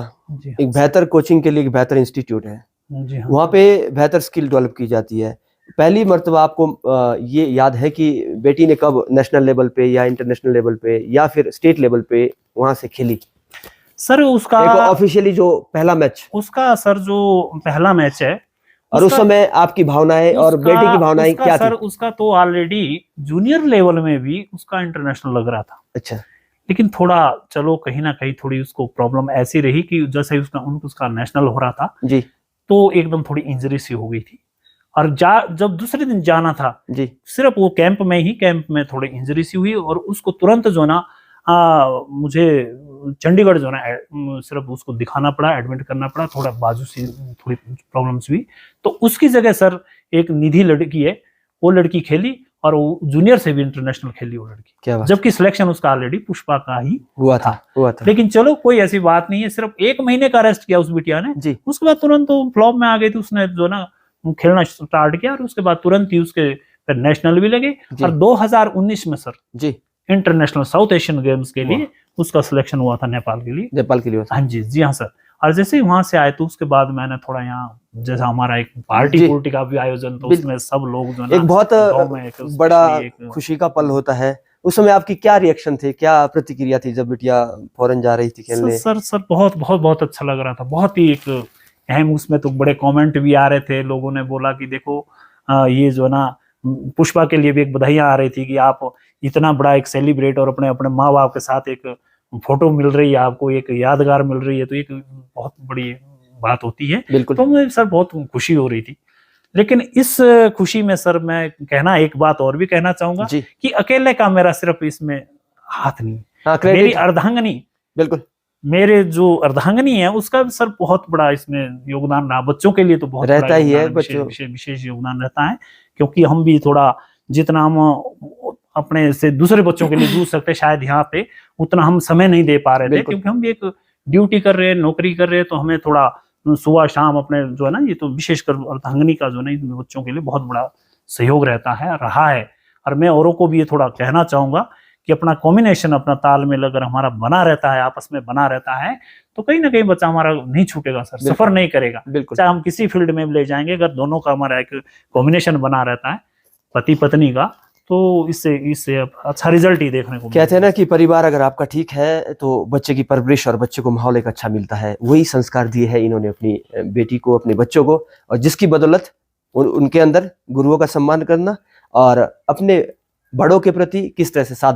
एक बेहतर कोचिंग के लिए एक बेहतर इंस्टीट्यूट है, वहाँ पे बेहतर स्किल डेवलप की जाती है। पहली मर्तबा आपको ये याद है कि बेटी ने कब नेशनल लेवल पे या इंटरनेशनल लेवल पे या फिर स्टेट लेवल पे वहां से खेली? सर उसका ऑफिशियली जो पहला मैच, उसका सर जो पहला मैच है, और उस समय आपकी भावनाएं और बेटी की भावनाएं क्या सर थी? उसका तो ऑलरेडी जूनियर लेवल में भी उसका इंटरनेशनल लग रहा था। अच्छा, लेकिन थोड़ा चलो कहीं ना कहीं थोड़ी उसको प्रॉब्लम ऐसी रही कि जैसे उसका नेशनल हो रहा था जी, तो एकदम थोड़ी इंजरी सी हो गई थी। और जब दूसरे दिन जाना था जी सिर्फ वो कैंप में थोड़ी इंजरी सी हुई और उसको तुरंत जो ना मुझे चंडीगढ़ जो ना सिर्फ उसको दिखाना पड़ा, एडमिट करना पड़ा, थोड़ा बाजू से थोड़ी प्रॉब्लम्स हुई। तो उसकी जगह सर एक निधि लड़की है, वो लड़की खेली और वो जूनियर से भी इंटरनेशनल खेली वो लड़की, क्या बात जबकि सिलेक्शन उसका ऑलरेडी पुष्पा का ही हुआ था। लेकिन चलो कोई ऐसी बात नहीं है, सिर्फ 1 महीने का रेस्ट किया उस बिटिया ने जी उसके बाद तुरंत तो फ्लॉप में आ गई थी, उसने जो ना खेलना स्टार्ट किया और उसके बाद तुरंत ही उसके फिर नेशनल भी लगे जी। और 2019 में सर जी इंटरनेशनल साउथ एशियन गेम्स के लिए उसका सिलेक्शन हुआ था नेपाल के लिए। नेपाल के लिए हुआ था। हाँ जी हाँ सर। और जैसे ही वहां से आए तो उसके बाद मैंने थोड़ा यहाँ जैसा हमारा एक जी। पार्टी का भी आयोजन, तो उसमें सब लोग जो ना एक बहुत गाँव में एक बड़ा एक खुशी का पल होता है। उस समय आपकी क्या रिएक्शन थे, क्या प्रतिक्रिया थी जब बिटिया फॉरेन जा रही थी खेलने? सर बहुत बहुत बहुत अच्छा लग रहा था, बहुत ही एक अहम। उसमें तो बड़े कमेंट भी आ रहे थे, लोगों ने बोला कि देखो ये जो ना पुष्पा के लिए भी एक बधाइयां आ रही थी कि आप इतना बड़ा एक सेलिब्रेट और अपने अपने माँ बाप के साथ एक फोटो मिल रही है, आपको एक यादगार मिल रही है, तो एक बहुत बड़ी बात होती है। बिल्कुल। तो मुझे सर बहुत खुशी हो रही थी। लेकिन इस खुशी में सर मैं कहना एक बात और भी कहना चाहूंगा जी कि अकेले का मेरा सिर्फ इसमें हाथ नहीं, हाँ मेरी क्रेडिट अर्धांगनी, बिल्कुल मेरे जो अर्धांगनी है उसका सर बहुत बड़ा इसमें योगदान रहा। बच्चों के लिए तो बहुत रहता बड़ा ही है, योगदान, बच्चों विशेष योगदान रहता है, क्योंकि हम भी थोड़ा जितना हम अपने से दूसरे बच्चों के लिए जूझ सकते शायद यहाँ पे उतना हम समय नहीं दे पा रहे थे, बिल्कुल। क्योंकि हम भी एक ड्यूटी कर रहे हैं, नौकरी कर रहे हैं, तो हमें थोड़ा सुबह शाम अपने जो है ना, ये तो विशेषकर अर्धांगिनी का जो है बच्चों के लिए बहुत बड़ा सहयोग रहता है, रहा है। और मैं औरों को भी ये थोड़ा कहना चाहूंगा कि अपना कॉम्बिनेशन, अपना तालमेल अगर हमारा बना रहता है, आपस में बना रहता है, तो कहीं ना कहीं बच्चा हमारा नहीं छूटेगा सर, सफर नहीं करेगा। बिल्कुल चाहे हम किसी फील्ड में ले जाएंगे, अगर दोनों का हमारा एक कॉम्बिनेशन बना रहता है पति पत्नी का, तो इससे अच्छा रिजल्ट ही देखने को कहते हैं ना कि परिवार अगर आपका ठीक है तो बच्चे की परवरिश और बच्चे को माहौल एक अच्छा मिलता है। वही संस्कार दिए है इन्होंने अपनी बेटी को, अपने बच्चों को, और जिसकी बदौलत उनके अंदर गुरुओं का सम्मान करना और अपने बड़ों के प्रति किस तरह से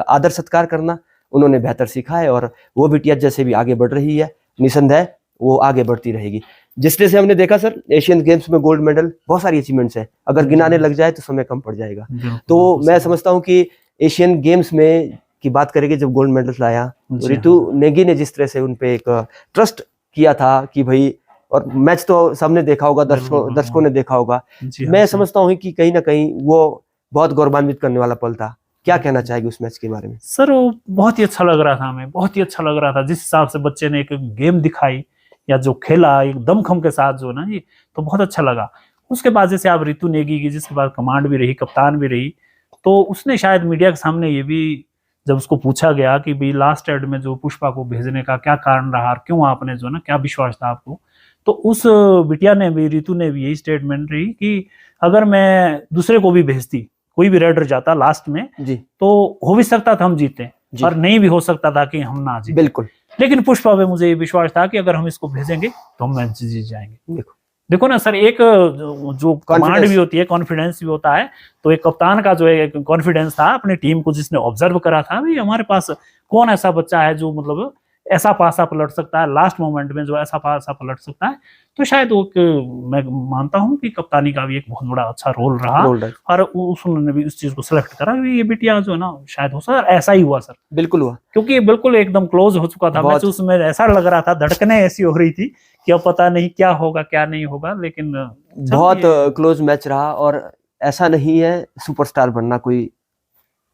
आदर सत्कार करना उन्होंने बेहतर सीखा है। और वो बिटिया जैसे भी आगे बढ़ रही है, निसंदेह वो आगे बढ़ती रहेगी। जिस तरह से हमने देखा सर, एशियन गेम्स में गोल्ड मेडल, बहुत सारी अचीवमेंट्स है, अगर गिनाने लग जाए तो समय कम पड़ जाएगा। तो मैं समझता हूँ कि एशियन गेम्स में की बात करेंगे, जब गोल्ड मेडल लाया तो रितु नेगी ने जिस तरह से उनपे एक ट्रस्ट किया था कि भाई, और मैच तो सबने देखा होगा, दर्शकों ने देखा होगा, मैं समझता हूँ कि कहीं ना कहीं वो बहुत गौरवान्वित करने वाला पल था। क्या कहना चाहेंगे उस मैच के बारे में? सर वो बहुत ही अच्छा लग रहा था, हमें बहुत ही अच्छा लग रहा था, जिस हिसाब से बच्चे ने एक गेम दिखाई या जो खेला एक दमखम के साथ जो ना जी, तो बहुत अच्छा लगा। उसके बाद जैसे आप रितु नेगी की, जिसके बाद कमांड भी रही, कप्तान भी रही, तो उसने शायद मीडिया के सामने ये भी, जब उसको पूछा गया कि भाई लास्ट एड में जो पुष्पा को भेजने का क्या कारण रहा और क्यों आपने जो ना, क्या विश्वास था आपको, तो उस बिटिया ने भी, रितु ने भी यही स्टेटमेंट रही कि अगर मैं दूसरे को भी भेजती, कोई भी रेडर जाता लास्ट में जी, तो हो भी सकता था हम जीते और नहीं भी हो सकता था कि हम ना जीते। बिल्कुल। लेकिन पुष्पा पे मुझे ये विश्वास था कि अगर हम इसको भेजेंगे तो हम मैच जीत जाएंगे। देखो देखो ना सर, एक जो कमांड भी होती है, कॉन्फिडेंस भी होता है, तो एक कप्तान का जो है कॉन्फिडेंस था अपनी टीम को, जिसने ऑब्जर्व करा था भाई हमारे पास कौन ऐसा बच्चा है जो मतलब ऐसा पासा पलट सकता है, लास्ट मोमेंट में जो ऐसा पासा पलट सकता है। तो शायद वो मैं मानता हूँ कि कप्तानी का भी एक बहुत बड़ा अच्छा रोल रहा और उसने भी उस चीज को सिलेक्ट करा। ये बिटिया जो है ना, शायद हो सर ऐसा ही हुआ सर, बिल्कुल हुआ, क्योंकि बिल्कुल एकदम क्लोज हो चुका था मैच, उसमें ऐसा लग रहा था, धड़कनें ऐसी हो रही थी कि अब पता नहीं क्या होगा क्या नहीं होगा, लेकिन बहुत क्लोज मैच रहा। और ऐसा नहीं है सुपरस्टार बनना कोई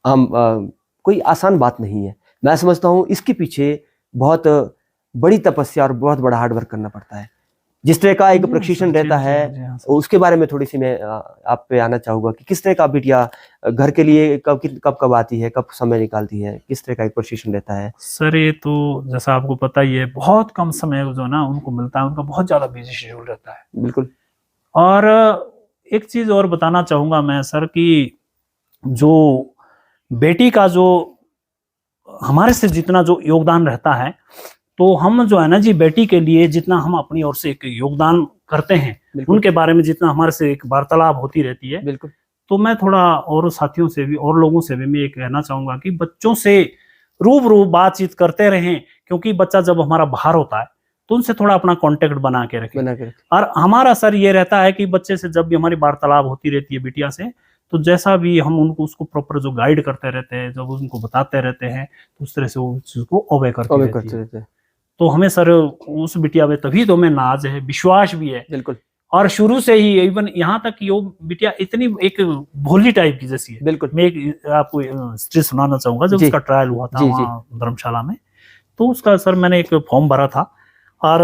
कोई आसान बात नहीं है। मैं समझता हूँ इसके पीछे बहुत बड़ी तपस्या और बहुत बड़ा हार्डवर्क करना पड़ता है। जिस तरह का एक प्रशिक्षण रहता है, उसके बारे में थोड़ी सी मैं आप पे आना चाहूंगा कि किस तरह का बिटिया घर के लिए कब आती है, कब समय निकालती है, किस तरह का एक प्रशिक्षण रहता है? सर ये तो जैसा आपको पता ही है, बहुत कम समय जो ना उनको मिलता है, उनका बहुत ज्यादा बिजी शेड्यूल रहता है। बिल्कुल। और एक चीज और बताना चाहूंगा मैं सर कि जो बेटी का जो हमारे से जितना जो योगदान रहता है, तो हम जो है ना जी, बेटी के लिए जितना हम अपनी ओर से एक योगदान करते हैं, उनके बारे में जितना हमारे से एक वार्तालाप होती रहती है, बिल्कुल, तो मैं थोड़ा और साथियों से भी और लोगों से भी मैं ये कहना चाहूंगा कि बच्चों से रूबरू बातचीत करते रहें, क्योंकि बच्चा जब हमारा बाहर होता है तो उनसे थोड़ा अपना कांटेक्ट बना के रखें। बना के और हमारा सर ये रहता है कि बच्चे से जब भी हमारी वार्तालाप होती रहती है बिटिया से, तो जैसा भी हम उनको उसको प्रॉपर जो गाइड करते रहते हैं, जब उनको बताते रहते हैं, तो उस तरह से वो चीज को ओबे करते रहते हैं। तो हमें सर उस बिटिया में तभी तो हमें नाज है, विश्वास भी है। बिल्कुल। और शुरू से ही इवन यहाँ तक कि वो बिटिया इतनी एक भोली टाइप की जैसी है। बिल्कुल। मैं एक आपको स्टोरी सुनाना चाहूंगा। जब उसका ट्रायल हुआ था वहाँ धर्मशाला में, तो उसका सर मैंने एक फॉर्म भरा था, और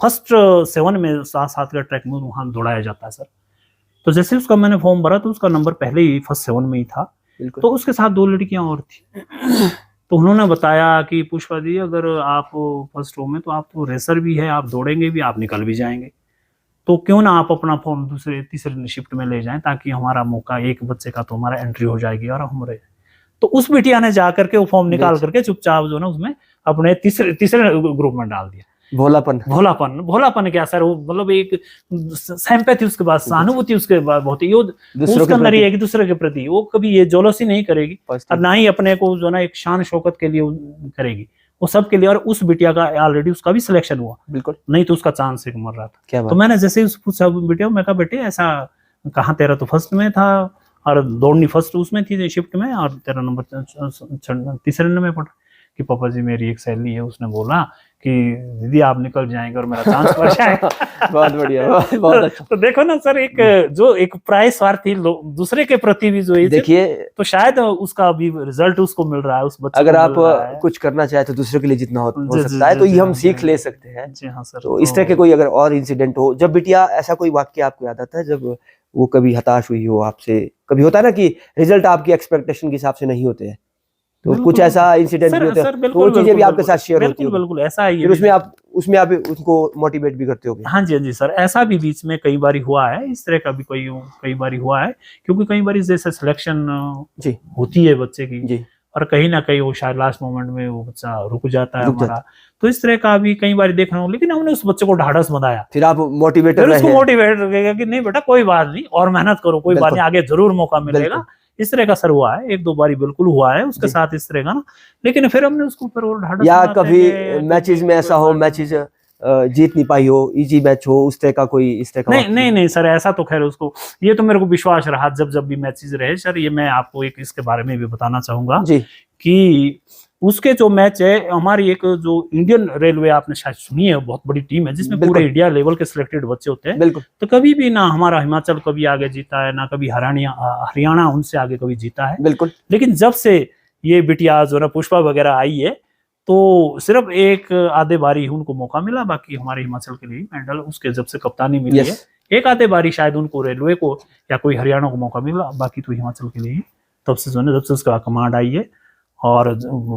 फर्स्ट 7 में 7 का ट्रैक में वहाँ दौड़ाया जाता है सर। तो जैसे उसका मैंने फॉर्म भरा तो उसका नंबर पहले ही फर्स्ट 7 में ही था। तो उसके साथ 2 लड़कियां और थी। तो उन्होंने बताया कि पुष्पा दी, अगर आप फर्स्ट रो में, तो आप तो रेसर भी है, आप दौड़ेंगे भी, आप निकल भी जाएंगे, तो क्यों ना आप अपना फॉर्म दूसरे तीसरे शिफ्ट में ले जाएं, ताकि हमारा मौका एक बच्चे का तो हमारा एंट्री हो जाएगी और हम रहे। तो उस बिटिया ने जा करके वो फॉर्म निकाल करके चुपचाप जो ना उसमें अपने तीसरे ग्रुप में डाल दिया। भोलापन क्या सर, वो मतलब एक सिंपैथी उसके पास, सहानुभूति उसके बाद बहुत ही, उसके अंदर ही एक दूसरे के प्रति वो कभी ये जोलसी नहीं करेगी, और ना ही अपने को जो ना एक शान शौकत के लिए करेगी, वो सब के लिए। और उस बिटिया का ऑलरेडी उसका भी सिलेक्शन हुआ, बिल्कुल, नहीं तो उसका चांस एक मर रहा था। तो मैंने जैसे ही पूछा बिटिया, मैं कहा बेटे ऐसा कहाँ, तेरा तो फर्स्ट में था और दौड़नी फर्स्ट उसमें थी शिफ्ट में, और तेरा नंबर तीसरे नंबर पड़ा। कि पापा जी मेरी एक सहेली है, उसने बोला कि दीदी आप निकल जाएंगे और मेरा चांस बढ़ जाएगा। बहुत बढ़िया, बहुत अच्छा। तो देखो ना सर, एक जो एक प्राय स्वार्थी दूसरे के प्रति भी जो है, देखिए, तो शायद उसका भी रिजल्ट उसको मिल रहा है, उस बच्चे अगर आप कुछ करना चाहे तो दूसरे के लिए जितना हो सकता है, तो ये हम सीख ले सकते हैं। जी हाँ सर। तो इस तरह के कोई अगर और इंसिडेंट हो, जब बिटिया ऐसा कोई वाक्य आपको याद आता है जब वो कभी हताश हुई हो आपसे? कभी होता है ना कि रिजल्ट आपकी एक्सपेक्टेशन के हिसाब से नहीं होते हैं, तो कुछ ऐसा इंसिडेंट भी होता है, तो वो चीजें भी आपके साथ शेयर होती है? बिल्कुल ऐसा ही है। फिर उसमें आप उनको मोटिवेट भी करते होगे? हाँ जी सर, ऐसा भी बीच में कई बार हुआ है, इस तरह का भी कई बार हुआ है, क्योंकि कई बार जैसे सिलेक्शन होती है बच्चे की जी, और कहीं ना कहीं वो शायद लास्ट मोमेंट में वो बच्चा रुक जाता है हमारा, तो इस तरह का भी कई बार देखा हूँ। लेकिन हमने उस बच्चे को ढाढ़स बंधाया, फिर आप मोटिवेट रखेगा कि नहीं बेटा कोई बात नहीं, और मेहनत करो, कोई बात नहीं, आगे जरूर मौका मिलेगा। इस तरह का सर हुआ है, 1-2 बारी बिल्कुल हुआ है उसके साथ इस तरह का ना। लेकिन फिर हमने उसको फिर और ढाढ़स, या कभी मैचेस में ऐसा हो, मैचेस जीत नहीं पाई हो, इजी मैच हो, उस तरह का कोई इस तरह का? नहीं सर, ऐसा तो खैर उसको, ये तो मेरे को विश्वास रहा जब भी मैचेस रहे सर। ये मैं आपको एक इसके बारे में भी बताना चाहूंगा जी, कि उसके जो मैच है, हमारी एक जो इंडियन रेलवे आपने शायद सुनी है, बहुत बड़ी टीम है जिसमें पूरे इंडिया लेवल के सिलेक्टेड बच्चे होते हैं। बिल्कुल। तो कभी भी ना हमारा हिमाचल कभी आगे जीता है, ना कभी हरियाणा उनसे आगे कभी जीता है। बिल्कुल। लेकिन जब से ये बिटिया जो ना पुष्पा वगैरह आई है, तो सिर्फ एक आधे बारी उनको मौका मिला, बाकी हमारे हिमाचल के लिए मेडल, उसके जब से कप्तानी मिली है, एक आधे बारी शायद उनको रेलवे को या कोई हरियाणा को मौका मिला, बाकी तो हिमाचल के लिए तब से जो है जब से उसका कमांड आई है। और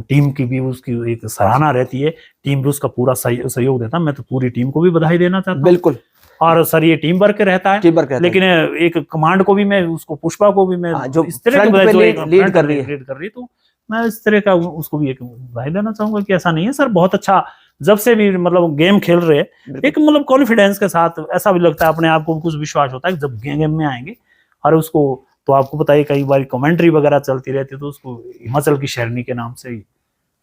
टीम की भी उसकी एक सराहना रहती है, टीम भी उसका पूरा सहयोग देता। मैं तो पूरी टीम को भी बधाई देना चाहता हूँ। बिल्कुल। और सर ये टीम वर्क रहता है, लेकिन एक कमांड को भी मैं, उसको पुष्पा को भी मैं, जो इस तरह की लीड कर रही है, तो मैं इस तरह का उसको भी एक बधाई देना चाहूंगा कि ऐसा नहीं है सर, बहुत अच्छा जब से भी मतलब गेम खेल रहे हैं, एक मतलब कॉन्फिडेंस के साथ, ऐसा भी लगता है अपने आप को कुछ विश्वास होता है कि जब गेम में आएंगे। और उसको तो आपको पता है कई बार कमेंट्री वगैरह चलती रहती है, तो उसको हिमाचल की शेरनी के नाम से ही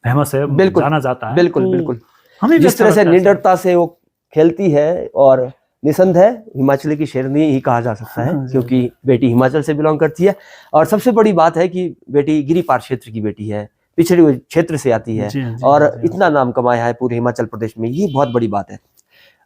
फेमस है, जाना जाता है। बिल्कुल। हमें जिस तरह से निडरता से वो खेलती है और निसंद है, हिमाचल की शेरनी ही कहा जा सकता है, क्योंकि बेटी हिमाचल से बिलोंग करती है। और सबसे बड़ी बात है कि बेटी गिरिपार क्षेत्र की बेटी है, पिछड़े हुए क्षेत्र से आती है, और इतना नाम कमाया है पूरे हिमाचल प्रदेश में, ये बहुत बड़ी बात है।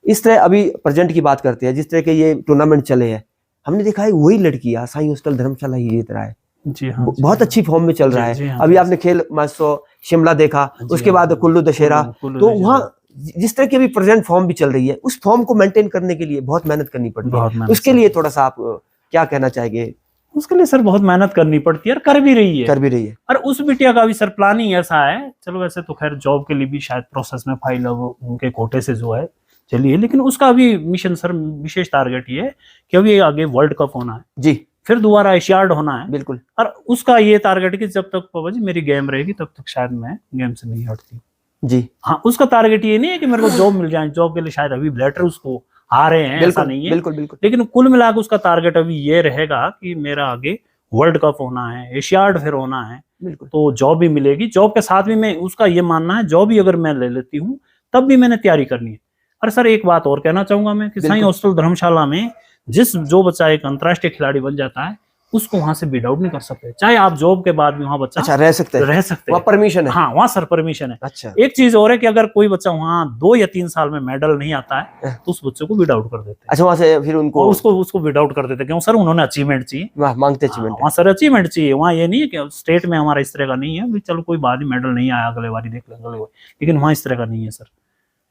इस तरह अभी प्रेजेंट की बात करते हैं, जिस तरह के ये टूर्नामेंट चले हैं, हमने देखा है वही लड़की साई हॉस्टल धर्मशाला ही जीत रहा है। जी हाँ, बहुत अच्छी फॉर्म में चल रहा है। अभी आपने खेल महोत्सव शिमला देखा, उसके बाद कुल्लू दशहरा, तो वहाँ जिस तरह की अभी प्रेजेंट फॉर्म भी चल रही है, उस फॉर्म को मेंटेन करने के लिए बहुत मेहनत करनी पड़ती है। उसके लिए थोड़ा सा आप क्या कहना चाहेंगे? उसके लिए सर बहुत मेहनत करनी पड़ती है, और कर भी रही है। और उस बिटिया का भी सर प्लानिंग ऐसा है, चलो वैसे तो खैर जॉब के लिए भी शायद प्रोसेस में फाइल उनके कोटे से जो है चलिए, लेकिन उसका भी मिशन सर विशेष टारगेट ये है कि अभी आगे वर्ल्ड कप होना है जी, फिर दोबारा एशियाड होना है। बिल्कुल। और उसका ये टारगेट कि जब तक पापा जी मेरी गेम रहेगी तब तक शायद मैं गेम से नहीं हटती जी। हाँ, उसका टारगेट ये नहीं है कि मेरे को जॉब मिल जाए, जॉब के लिए शायद अभी लेटर उसको आ रहे हैं, ऐसा नहीं है। बिल्कुल। लेकिन कुल मिलाकर उसका टारगेट अभी ये रहेगा कि मेरा आगे वर्ल्ड कप होना है, एशियाड फिर होना है, तो जॉब भी मिलेगी। जॉब के साथ भी मैं, उसका ये मानना है जॉब भी अगर मैं ले लेती हूँ तब भी मैंने तैयारी करनी है, और सर एक बात और कहना चाहूंगा मैं कि साईं बिल्कुल। हॉस्टल धर्मशाला में जो बच्चा एक अंतर्राष्ट्रीय खिलाड़ी बन जाता है उसको वहां से बीट आउट नहीं कर सकते, चाहे आप जॉब के बाद भी वहां बच्चा अच्छा, रह सकते हैं, रह सकते वहाँ हैं। परमिशन है। हाँ, वहाँ सर परमिशन है। अच्छा, एक चीज और है कि अगर कोई बच्चा वहाँ 2 या 3 साल में मेडल नहीं आता है तो उस बच्चे को बीट आउट कर देते हैं। अच्छा, वहाँ से फिर उनको और उसको बीट आउट कर देते हैं, क्यों सर उन्होंने अचीवमेंट चाहिए। वहाँ मांगते हाँ, अचीवमेंट। वहाँ सर अचीवमेंट चाहिए। वहाँ ये नहीं है कि स्टेट में हमारा इस तरह का नहीं है भी चलो कोई बाद में मेडल नहीं आया अगले बारी देख लेंगे अगले बारी, लेकिन वहाँ इस तरह का नहीं है सर,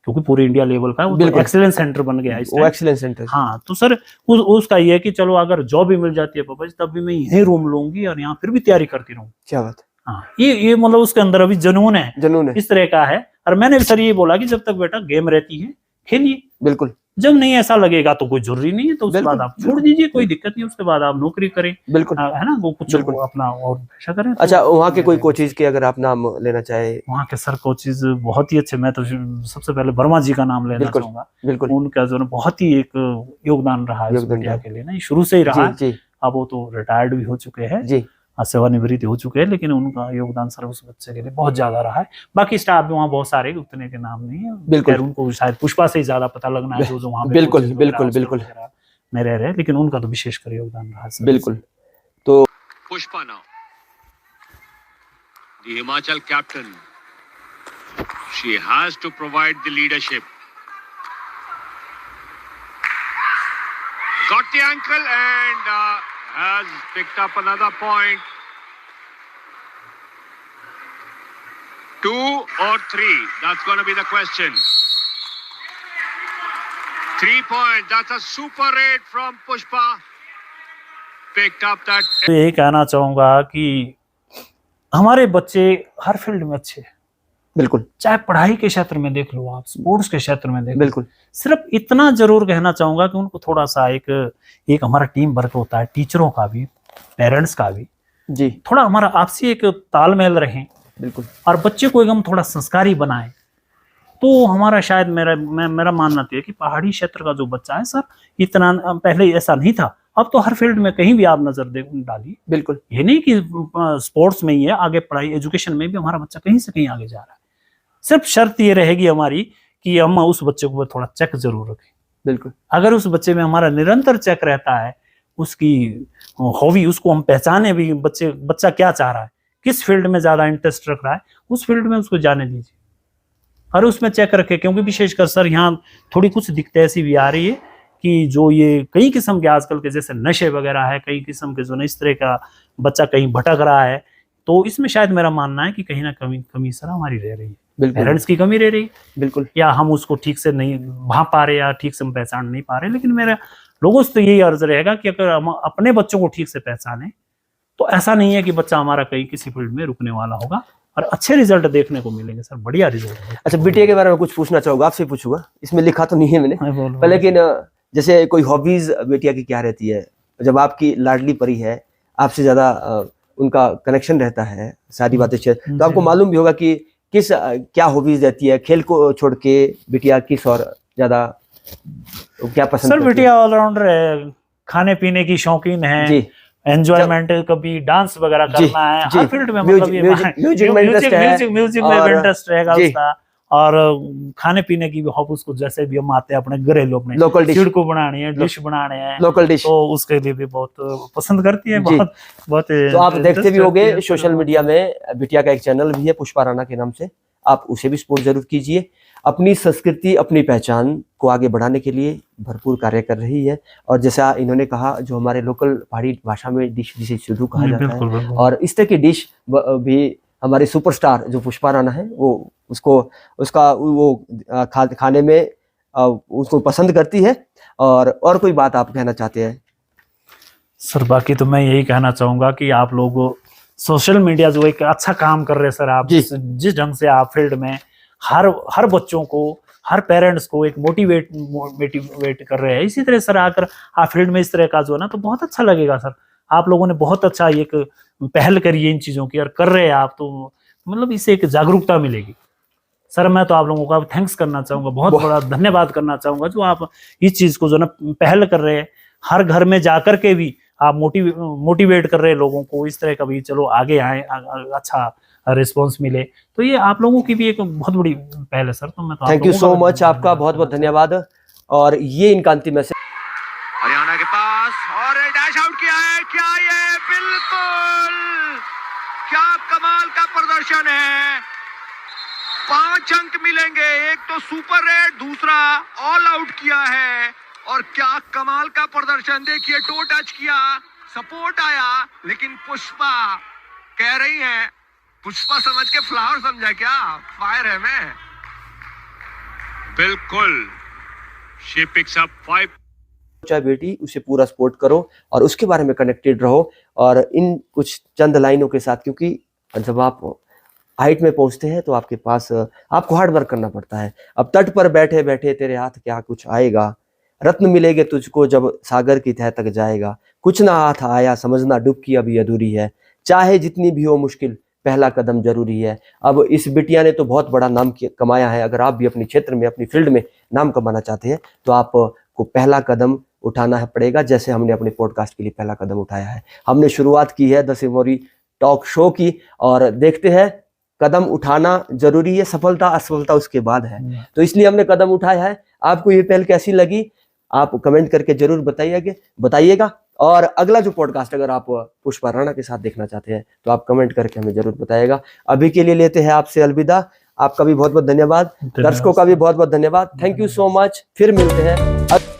क्योंकि पूरे इंडिया लेवल का है वो, तो बिल्कुल। एक्सीलेंस सेंटर बन गया है इस वो टाइम। Excellence centre. हाँ, तो सर उसका ये है कि चलो अगर जॉब भी मिल जाती है पापा जी तब भी मैं यही रूम लूंगी और यहाँ फिर भी तैयारी करती रहूँ। क्या बात है, हाँ, ये मतलब उसके अंदर अभी जुनून है, जुनून है। इस तरह का है। और मैंने भी सर ये बोला कि जब तक बेटा गेम रहती है खेलिए, बिल्कुल जब नहीं ऐसा लगेगा तो कोई जरूरी नहीं है तो उसके बिल्कुल, बाद आप छोड़ दीजिए, कोई दिक्कत नहीं, उसके बाद आप नौकरी करें, बिल्कुल। है ना, वो कुछ बिल्कुल। अपना और पेशा करें। तो अच्छा, वहाँ के कोई कोचेज के अगर आप नाम लेना चाहे? वहाँ के सर कोचेज बहुत ही अच्छे, मैं तो सबसे पहले वर्मा जी का नाम लेना बिल्कुल, चाहूंगा। बिल्कुल। उनका जो है बहुत ही एक योगदान रहा है इस योगदान मीडिया रहा। के लिए ना, शुरू से ही रहा है। जी, जी, अब वो तो रिटायर्ड भी हो चुके हैं, जी, सेवानिवृत्त हो चुके हैं, लेकिन उनका योगदान सर उस बच्चे के लिए बहुत ज्यादा रहा है। बाकी स्टाफ भी वहाँ बहुत सारे, उतने के नाम नहीं है, बिल्कुल। खैर उनको शायद पुष्पा से ही ज्यादा पता लगना है जो वहाँ पे बिल्कुल, coaches बिल्कुल, वगैरह, बिल्कुल। वगैरह में रह रहे, लेकिन उनका तो विशेषकर योगदान रहा है सर। बिल्कुल। तो Pushpa now, the Himachal captain. She has to provide the leadership. Got the ankle and has picked up another point. 2 or 3, that's going to be the question. 3 points, that's a super raid from Pushpa. Picked up that. तो ये कहना चाहूंगा कि हमारे बच्चे हर field में अच्छे हैं, बिल्कुल, चाहे पढ़ाई के क्षेत्र में देख लो आप, स्पोर्ट्स के क्षेत्र में देख लो। बिल्कुल। सिर्फ इतना जरूर कहना चाहूंगा कि उनको थोड़ा सा एक हमारा टीम वर्क होता है, टीचरों का भी, पेरेंट्स का भी, जी, थोड़ा हमारा आपसी एक तालमेल रहे बिल्कुल। और बच्चे को एकदम थोड़ा संस्कारी बनाए, तो हमारा शायद मेरा मानना तो है कि पहाड़ी क्षेत्र का जो बच्चा है सर, इतना पहले ऐसा नहीं था, अब तो हर फील्ड में कहीं भी आप नजर डालिए, बिल्कुल, ये नहीं कि स्पोर्ट्स में ही है, आगे पढ़ाई एजुकेशन में भी हमारा बच्चा कहीं से कहीं आगे जा रहा है। सिर्फ शर्त ये रहेगी हमारी कि हम उस बच्चे को थोड़ा चेक जरूर रखें। बिल्कुल। अगर उस बच्चे में हमारा निरंतर चेक रहता है, उसकी हॉबी, उसको हम पहचाने भी, बच्चा क्या चाह रहा है, किस फील्ड में ज्यादा इंटरेस्ट रख रहा है, उस फील्ड में उसको जाने दीजिए और उसमें चेक रखे। क्योंकि विशेषकर सर यहाँ थोड़ी कुछ दिक्कतें ऐसी भी आ रही है कि जो ये कई किस्म के आजकल के जैसे नशे वगैरह है, कई किस्म के जो न इस तरह का बच्चा कहीं भटक रहा है, तो इसमें शायद मेरा मानना है कि कहीं ना कमी सर हमारी रह रही है, बिल्कुल, पेरेंट्स की कमी रह रही है, बिल्कुल। या हम उसको ठीक से नहीं भांप पा रहे या ठीक से हम पहचान नहीं पा रहे। लेकिन मेरा लोगों से तो यही अर्ज रहेगा कि अगर हम अपने बच्चों को ठीक से पहचाने तो ऐसा नहीं है कि बच्चा हमारा कहीं किसी फील्ड में रुकने वाला होगा और अच्छे रिजल्ट देखने को मिलेंगे सर, बढ़िया रिजल्ट। अच्छा, बिटिया के बारे में कुछ पूछना चाहूंगा, आपसे पूछूंगा, इसमें लिखा तो नहीं है मैंने, बोल लेकिन जैसे कोई हॉबीज बिटिया की क्या रहती है? जब आपकी लाडली परी है, आपसे ज्यादा उनका कनेक्शन रहता है, सारी बातें शेयर, तो आपको मालूम भी होगा कि किस क्या हॉबीज रहती है, खेल को छोड़ के बिटिया किस और ज्यादा क्या पसंद सर? करती है? बिटिया ऑलराउंडर है, खाने पीने की शौकीन है, जी, एंजॉयमेंट, कभी डांस वगैरह जी, करना है, जी, हर फील्ड में, मतलब ये म्यूजिक में इंटरेस्ट है, म्यूजिक में और इंटरेस्ट रहेगा जी, उसका, और खाने पीने की भी हॉब उसको, जैसे भी हम आते हैं अपने घरेलू अपने लोकल डिश, चिड़को बनानी है, डिश बनाने हैं, लोकल डिश, तो उसके लिए भी बहुत पसंद करती है, जी। बहुत बहुत। तो आप देखते भी interest होंगे रखती है। सोशल मीडिया में बिटिया का एक चैनल भी है पुष्पा राणा के नाम से, आप उसे भी सपोर्ट जरूर कीजिए। अपनी संस्कृति, अपनी पहचान को आगे बढ़ाने के लिए भरपूर कार्य कर रही है, और जैसा इन्होंने कहा, जो हमारे लोकल पहाड़ी भाषा में डिश जिसे सिद्धू कहा जाता बिल्कुल, है, बिल्कुल। और इस तरह की डिश भी हमारे सुपरस्टार जो पुष्पा राणा है वो खाने में उसको पसंद करती है। और कोई बात आप कहना चाहते हैं? सर बाकी तो मैं यही कहना चाहूंगा कि आप लोग सोशल मीडिया जो एक अच्छा काम कर रहे हैं सर, आप जिस ढंग से आप फील्ड में हर बच्चों को, हर पेरेंट्स को एक मोटिवेट कर रहे हैं, इसी तरह सर आकर आप फील्ड में इस तरह का जो है ना, तो बहुत अच्छा लगेगा सर। आप लोगों ने बहुत अच्छा एक पहल करी है इन चीजों की और कर रहे हैं आप, तो मतलब इससे एक जागरूकता मिलेगी सर। मैं तो आप लोगों का थैंक्स करना चाहूंगा, बहुत बड़ा धन्यवाद करना चाहूंगा, जो आप इस चीज को जो ना पहल कर रहे हैं, हर घर में जाकर के भी आप मोटिवेट कर रहे हैं लोगों को इस तरह का भी, चलो आगे आए, अच्छा रिस्पॉन्स मिले। तो ये आप लोगों की भी एक बहुत बड़ी पहल है सर। तो मैं तो आप थैंक यू लोगों सो का मच, आपका बहुत बहुत धन्यवाद। और ये इनका अंतिम मैसेज। हरियाणा के पास और डैश आउट किया है, क्या ये बिल्कुल, क्या कमाल का प्रदर्शन है। 5 अंक मिलेंगे, एक तो सुपर रेड, दूसरा ऑल आउट किया है। और क्या कमाल का प्रदर्शन, देखिए टो टच किया, सपोर्ट आया, लेकिन पुष्पा कह रही है, पुष्पा समझ के फ्लावर समझा क्या, फायर है मैं। बिल्कुल, शी पिक्स अप 5। चाहे बेटी, उसे पूरा सपोर्ट करो और उसके बारे में कनेक्टेड रहो। और इन कुछ चंद लाइनों के साथ, क्योंकि जब आप हाइट में पहुंचते हैं तो आपके पास आपको हार्ड वर्क करना पड़ता है। अब तट पर बैठे बैठे तेरे हाथ क्या कुछ आएगा, रत्न मिलेंगे तुझको जब सागर की तह तक जाएगा, कुछ ना हाथ आया समझना डुबकी अभी अधूरी है, चाहे जितनी भी हो मुश्किल पहला कदम जरूरी है। अब इस बिटिया ने तो बहुत बड़ा नाम कमाया है। अगर आप भी अपने क्षेत्र में, अपनी फील्ड में नाम कमाना चाहते हैं तो आपको पहला कदम उठाना पड़ेगा, जैसे हमने अपने पॉडकास्ट के लिए पहला कदम उठाया है। हमने शुरुआत की है द सिमोरी टॉक शो की, और देखते हैं, कदम उठाना जरूरी है, सफलता असफलता उसके बाद है। तो इसलिए हमने कदम उठाया है। आपको ये पहल कैसी लगी, आप कमेंट करके जरूर बताइएगा। और अगला जो पॉडकास्ट अगर आप पुष्पा राणा के साथ देखना चाहते हैं तो आप कमेंट करके हमें जरूर बताइएगा। अभी के लिए लेते हैं आपसे अलविदा। आपका भी बहुत बहुत धन्यवाद, दर्शकों का भी बहुत बहुत धन्यवाद। थैंक यू सो मच, फिर मिलते हैं।